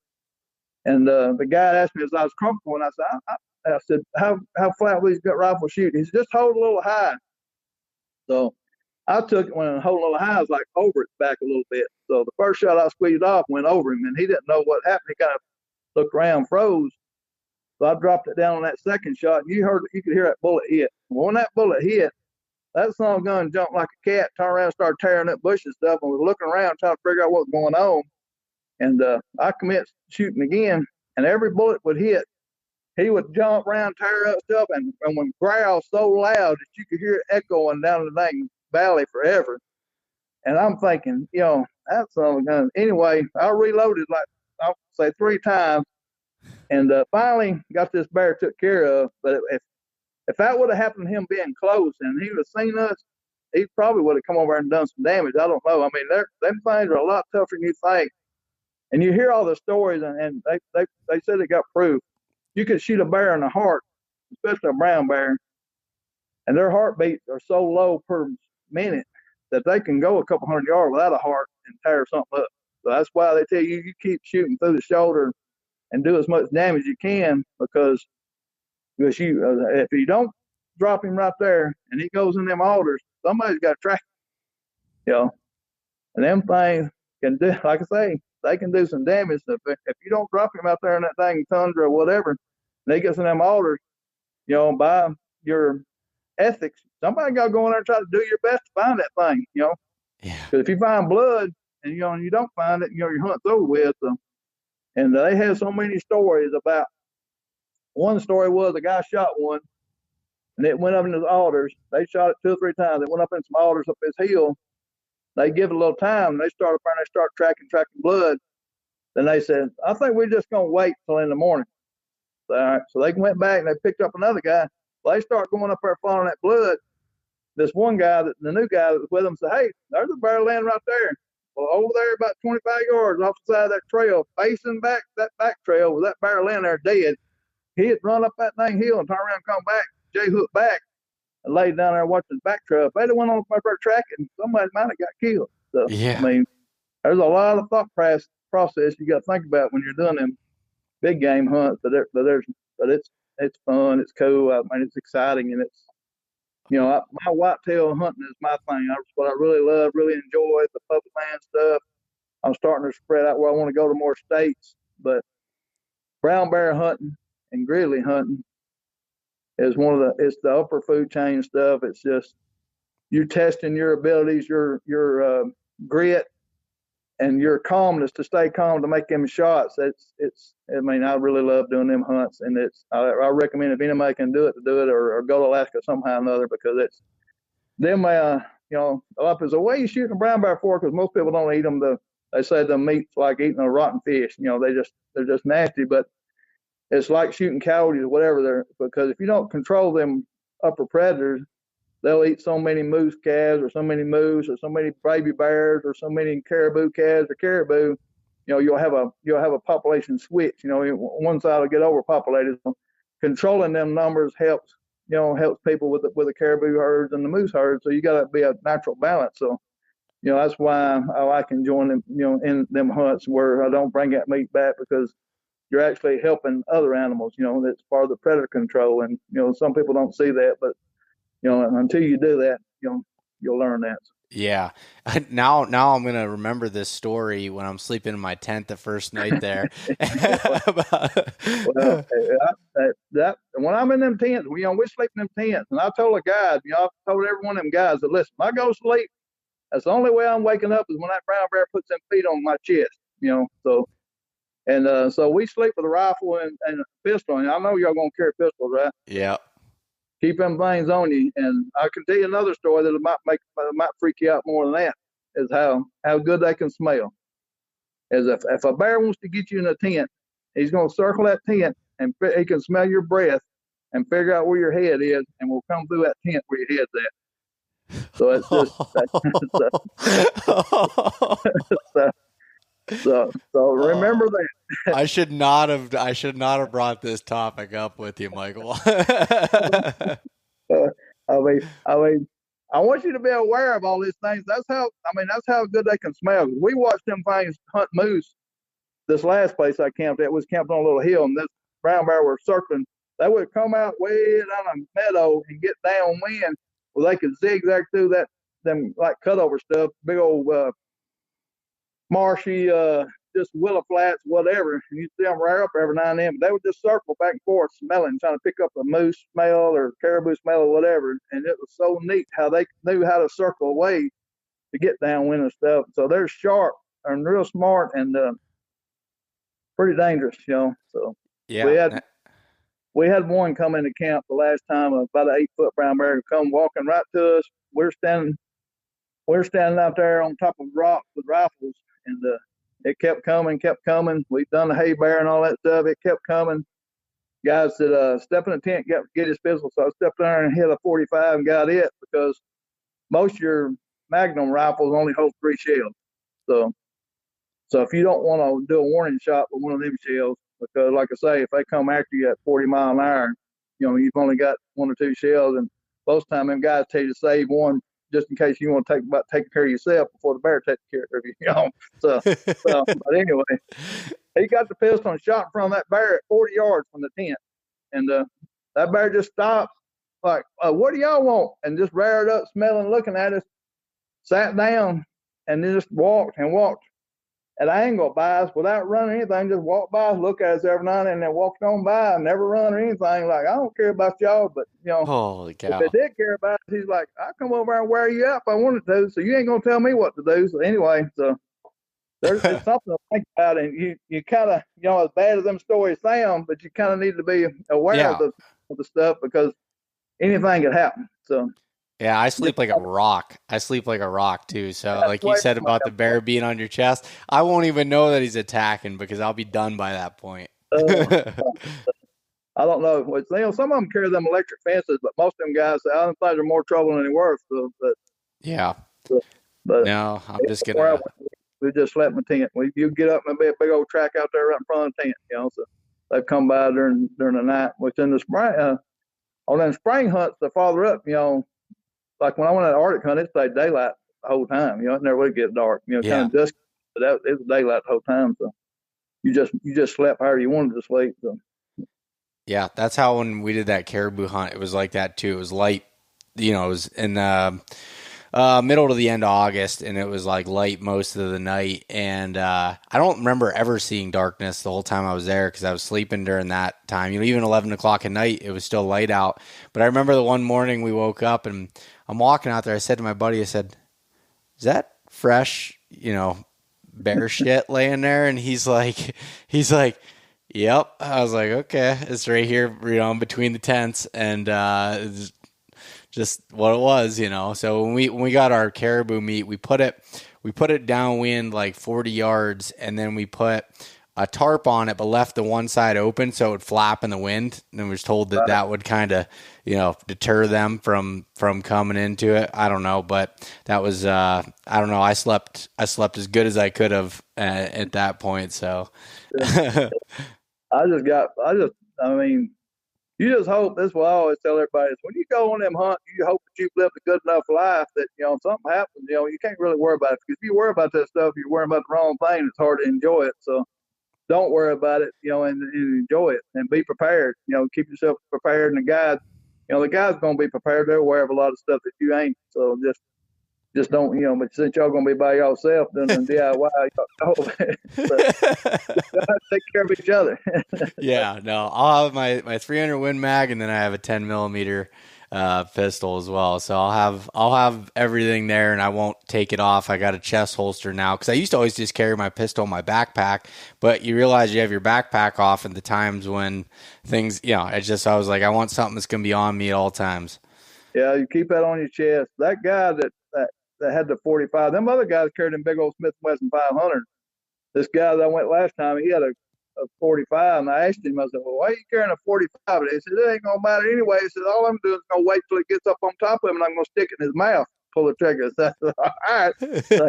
And the guy asked me as I was comfortable, and I said, how flat will these rifles shoot? He said, just hold a little high. So I took it when I hold a little high, I was like over its back a little bit. So the first shot I squeezed off went over him, and he didn't know what happened. He kind of looked around, froze. So I dropped it down on that second shot. And you could hear that bullet hit. Well, when that bullet hit, that son of a gun jumped like a cat, turned around, started tearing up bush and stuff, and was looking around trying to figure out what was going on. And I commenced shooting again, and every bullet would hit. He would jump around, tear up stuff, and would growl so loud that you could hear it echoing down the dang valley forever. And I'm thinking, that son of a gun. Anyway, I reloaded like I'll say 3 times, and finally got this bear took care of. But if that would have happened to him being close and he would have seen us, he probably would have come over and done some damage. I don't know. I mean, them things are a lot tougher than you think. And you hear all the stories, and they said it got proof. You could shoot a bear in the heart, especially a brown bear, and their heartbeats are so low per minute that they can go a couple hundred yards without a heart and tear something up. So that's why they tell you keep shooting through the shoulder and do as much damage as you can, because if you don't drop him right there and he goes in them alders, somebody's got to track him. And them things can do, like I say, they can do some damage. If you don't drop him out there in that dang tundra or whatever, and they get in them alders, by your ethics, somebody got to go in there and try to do your best to find that thing, Yeah. Because if you find blood and you don't find it, your hunt's over with. And they have so many stories about. One story was a guy shot one, and it went up in his alders. They shot it 2 or 3 times. It went up in some alders up his hill. They give it a little time, and they start up there and they start tracking blood. Then they said, I think we're just going to wait till in the morning. So, all right. So they went back and they picked up another guy. Well, they start going up there following that blood. This one guy, the new guy that was with them, said, hey, there's a bear laying right there. Well, over there about 25 yards off the side of that trail, facing back that back trail with that bear laying there dead, he had run up that dang hill and turned around and come back, J hook back, and laid down there watching the back trail. If they'd have went on my tracking, somebody might have got killed. So, I
Yeah.
mean, there's a lot of thought process you got to think about when you're doing them big game hunts. But it's fun, it's cool. I mean, it's exciting, and it's my whitetail hunting is my thing. That's what I really love, really enjoy the public land stuff. I'm starting to spread out where I want to go to more states, but brown bear hunting and grizzly hunting is it's the upper food chain stuff. It's just you testing your abilities, your grit, and your calmness to stay calm to make them shots. I mean, I really love doing them hunts, and I recommend if anybody can do it, to do it, or go to Alaska somehow or another, because it's them. Up is the way you shoot a brown bear for, because most people don't eat them. They say the meat's like eating a rotten fish. They're just nasty, but it's like shooting coyotes or whatever. Because if you don't control them upper predators, they'll eat so many moose calves, or so many moose, or so many baby bears, or so many caribou calves or caribou. You'll have a population switch. One side will get overpopulated. So controlling them numbers helps people with the caribou herds and the moose herds. So you got to be a natural balance. So that's why I like enjoying them. In them hunts where I don't bring that meat back, because you're actually helping other animals. That's part of the predator control. And some people don't see that, but until you do that, you'll learn that.
Yeah. Now I'm going to remember this story when I'm sleeping in my tent the first night there.
Well, when I'm in them tents, we sleep in them tents. And I told a guy, I've told every one of them guys that, listen, when I go to sleep, that's the only way I'm waking up is when that brown bear puts them feet on my chest, so we sleep with a rifle and a pistol. And I know y'all going to carry pistols, right?
Yeah.
Keep them things on you. And I can tell you another story that might freak you out more than that, is how good they can smell. Is if a bear wants to get you in a tent, he's going to circle that tent, and he can smell your breath and figure out where your head is, and will come through that tent where your head's at. So it's just so remember that.
I should not have brought this topic up with you, Michael.
I want you to be aware of all these things. That's how good they can smell. We watched them things hunt moose. This last place I camped at was camped on a little hill, and this brown bear were circling. They would come out way down a meadow and get downwind, where they could zigzag through them like cutover stuff, big old marshy, just willow flats, whatever. And you see them rear up every now and then, but they would just circle back and forth, smelling, trying to pick up a moose smell or caribou smell or whatever. And it was so neat how they knew how to circle away to get downwind and stuff. So they're sharp and real smart, and pretty dangerous, So
yeah.
we had one come into camp the last time, about an 8-foot brown bear, come walking right to us. We're standing out there on top of rocks with rifles, and it kept coming. We've done the hay bear and all that stuff. It kept coming. Guys said, step in the tent, get his pistol. So I stepped there and hit a 45 and got it, because most of your Magnum rifles only hold 3 shells. So if you don't want to do a warning shot with one of them shells, because like I say, if they come after you at 40 mile an hour, you've only got 1 or 2 shells, and most of the time them guys tell you to save one just in case you want to take care of yourself before the bear takes care of you. So but anyway, he got the pistol and shot in front of that bear at 40 yards from the tent, and that bear just stopped, like, what do y'all want? And just reared up, smelling, looking at us, sat down, and then just walked at an angle by us without running anything. Just walked by us, look at us every now and then walked on by, and never run or anything. Like, I don't care about y'all, but
Holy cow.
if it did care about us, he's like, I'll come over and wear you up if I wanted to, so you ain't gonna tell me what to do. So anyway, there's something to think about, and you kind of, as bad as them stories sound, but you kind of need to be aware of the stuff, because anything could happen. So
yeah, I sleep like a rock. I sleep like a rock too. So like you said about the bear being on your chest, I won't even know that he's attacking, because I'll be done by that point.
I don't know. Some of them carry them electric fences, but most of them guys say, I don't think they're more trouble than they're worth. So,
yeah.
But
no, I'm just gonna.
We just slept in the tent. You get up and there'd be a big old track out there right in front of the tent, So they've come by during the night. Which in the spring, on them spring hunts, the farther up, like when I went on the Arctic hunt, it stayed daylight the whole time. It never would get dark. Kind of dusk, but it was daylight the whole time. So you just slept however you wanted to sleep. So.
Yeah, that's how when we did that caribou hunt, it was like that too. It was light, it was in the middle to the end of August, and it was like light most of the night. And I don't remember ever seeing darkness the whole time I was there because I was sleeping during that time. Even 11 o'clock at night, it was still light out. But I remember the one morning we woke up and I'm walking out there. I said to my buddy, I said, "Is that fresh, bear shit laying there?" And he's like, "Yep." I was like, "Okay, it's right here, in between the tents," and it's just what it was, So when we got our caribou meat, we put it downwind like 40 yards, and then we put a tarp on it, but left the one side open so it would flap in the wind. And we was told that would kind of, deter them from coming into it. I don't know, but that was I don't know. I slept as good as I could have at that point. So.
You just hope, that's what I always tell everybody, is when you go on them hunts, you hope that you've lived a good enough life that, if something happens, you can't really worry about it. Because if you worry about that stuff, you're worrying about the wrong thing. It's hard to enjoy it. So don't worry about it, and enjoy it and be prepared. Keep yourself prepared. And the guy's going to be prepared. They're aware of a lot of stuff that you ain't. So just don't, but since y'all going to be by yourself doing the DIY, y'all take care of each other.
Yeah, no, I'll have my 300 Win Mag, and then I have a 10 millimeter pistol as well. So I'll have everything there, and I won't take it off. I got a chest holster now because I used to always just carry my pistol in my backpack, but you realize you have your backpack off at the times when things, I was like, I want something that's going to be on me at all times.
Yeah, you keep that on your chest. That guy that had the 45, them other guys carried them big old Smith & Wesson 500. This guy that I went last time, he had a 45, and I asked him, I said, "Well, why are you carrying a 45? And he said, "It ain't going to matter anyway." He said, "All I'm doing is going to wait till it gets up on top of him, and I'm going to stick it in his mouth, pull the trigger." So I said, "All right." So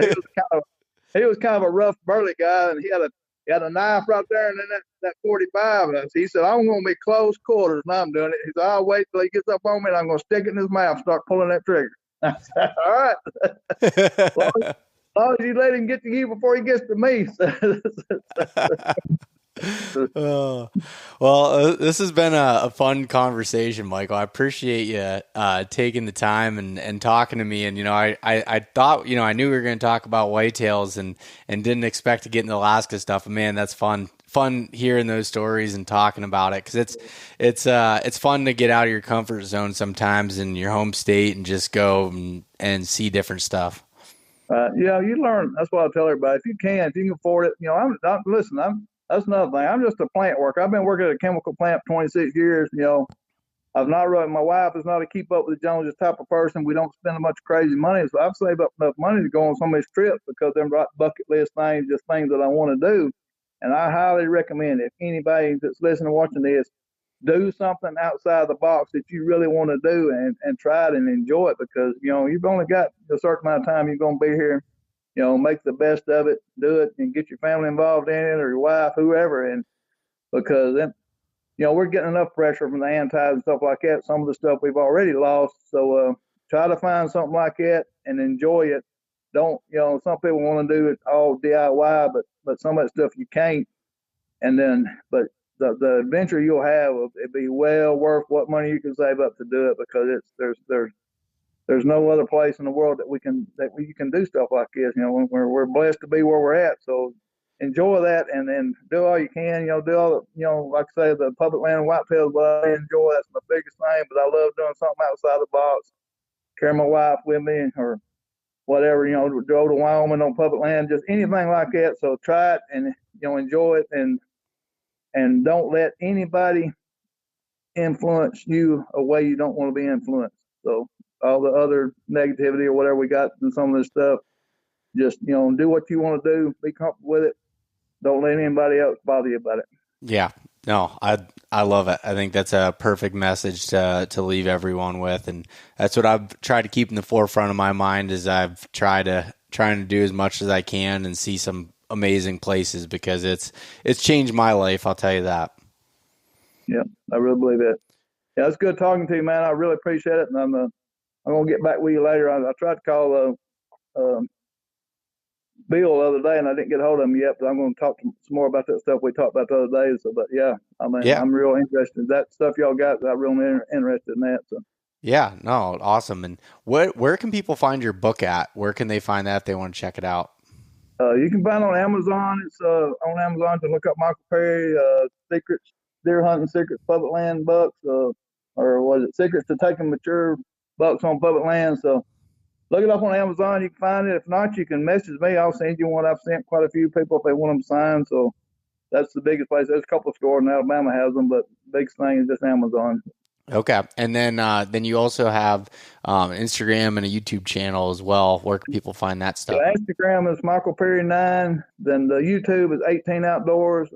he was kind of a rough, burly guy, and he had a knife right there, and then that 45. And he said, "I'm going to be close quarters, and I'm doing it." He said, "I'll wait till he gets up on me, and I'm going to stick it in his mouth, start pulling that trigger." I said, "All right." As long as you let him get to you before he gets to me.
Well, this has been a fun conversation, Michael. I appreciate you taking the time and talking to me. And, I thought, I knew we were going to talk about whitetails and didn't expect to get into Alaska stuff. But man, that's fun hearing those stories and talking about it. 'Cause it's fun to get out of your comfort zone sometimes in your home state and just go and see different stuff.
You learn. That's what I tell everybody. If you can afford it, that's another thing. I'm just a plant worker. I've been working at a chemical plant for 26 years. I've not really, my wife is not a keep up with the Joneses type of person. We don't spend much crazy money. So I've saved up enough money to go on some of these trips because them bucket list things, just things that I want to do. And I highly recommend if anybody that's listening or watching this, do something outside the box that you really want to do and try it and enjoy it because, you've only got a certain amount of time you're going to be here. Make the best of it, do it, and get your family involved in it or your wife, whoever. And because then, we're getting enough pressure from the antis and stuff like that. Some of the stuff we've already lost. So try to find something like that and enjoy it. Don't, some people want to do it all DIY, but some of that stuff you can't. And then, but the adventure you'll have, it'd be well worth what money you can save up to do it because there's no other place in the world that you can do stuff like this. We're blessed to be where we're at. So enjoy that and then do all you can. Do all like I say, the public land and whitetails. What I enjoy, that's my biggest thing. But I love doing something outside the box. Carry my wife with me or whatever. Go to Wyoming on public land, just anything like that. So try it and enjoy it and don't let anybody influence you a way you don't want to be influenced. So all the other negativity or whatever we got in some of this stuff, just, do what you want to do, be comfortable with it. Don't let anybody else bother you about it.
Yeah, no, I love it. I think that's a perfect message to leave everyone with. And that's what I've tried to keep in the forefront of my mind as I've tried trying to do as much as I can and see some amazing places, because it's changed my life. I'll tell you that.
Yeah, I really believe it. Yeah, it's good talking to you, man. I really appreciate it, and I'm gonna get back with you later. I tried to call Bill the other day, and I didn't get a hold of him yet, but I'm going to talk some more about that stuff we talked about the other day. So, but yeah, I mean,
Yeah.
I'm real interested in that stuff y'all got. I'm real interested in that. So.
Yeah, no, awesome. And where can people find your book at? Where can they find that if they want to check it out?
You can find it on Amazon. It's on Amazon to look up Michael Perry, Secrets, Deer Hunting Secrets, Public Land Bucks, or was it Secrets to Taking Mature Bucks on Public Land? So look it up on Amazon. You can find it. If not, you can message me. I'll send you one. I've sent quite a few people if they want them signed. So that's the biggest place. There's a couple of stores in Alabama has them, but the biggest thing is just Amazon.
Okay. And then you also have Instagram and a YouTube channel as well. Where can people find that stuff?
The Instagram is Michael Perry 9. Then the YouTube is 18 Outdoors.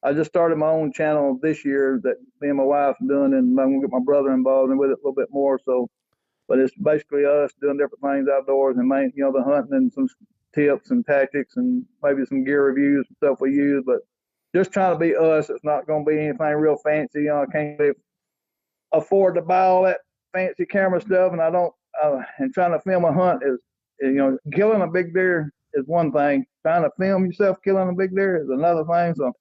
I just started my own channel this year that me and my wife are doing, and I'm going to get my brother involved with it a little bit more. So, but it's basically us doing different things outdoors and the hunting and some tips and tactics and maybe some gear reviews and stuff we use. But just trying to be us. It's not going to be anything real fancy. I can't afford to buy all that fancy camera stuff, and I don't. And trying to film a hunt is, killing a big deer is one thing. Trying to film yourself killing a big deer is another thing. So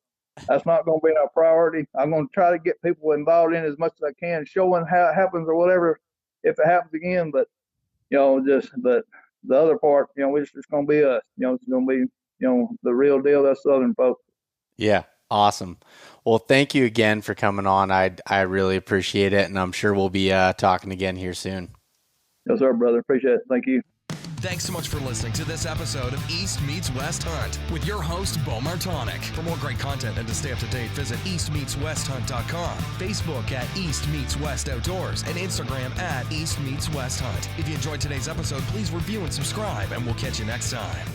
that's not going to be our priority. I'm going to try to get people involved in as much as I can, showing how it happens or whatever, if it happens again. But but the other part, it's just going to be us. It's going to be the real deal. That's Southern folks.
Yeah. Awesome. Well, thank you again for coming on. I really appreciate it, and I'm sure we'll be talking again here soon.
Yes, sir, brother. Appreciate it. Thank you.
Thanks so much for listening to this episode of East Meets West Hunt with your host, Beau Martonik. For more great content and to stay up to date, visit eastmeetswesthunt.com, Facebook at East Meets West Outdoors, and Instagram at East Meets West Hunt. If you enjoyed today's episode, please review and subscribe, and we'll catch you next time.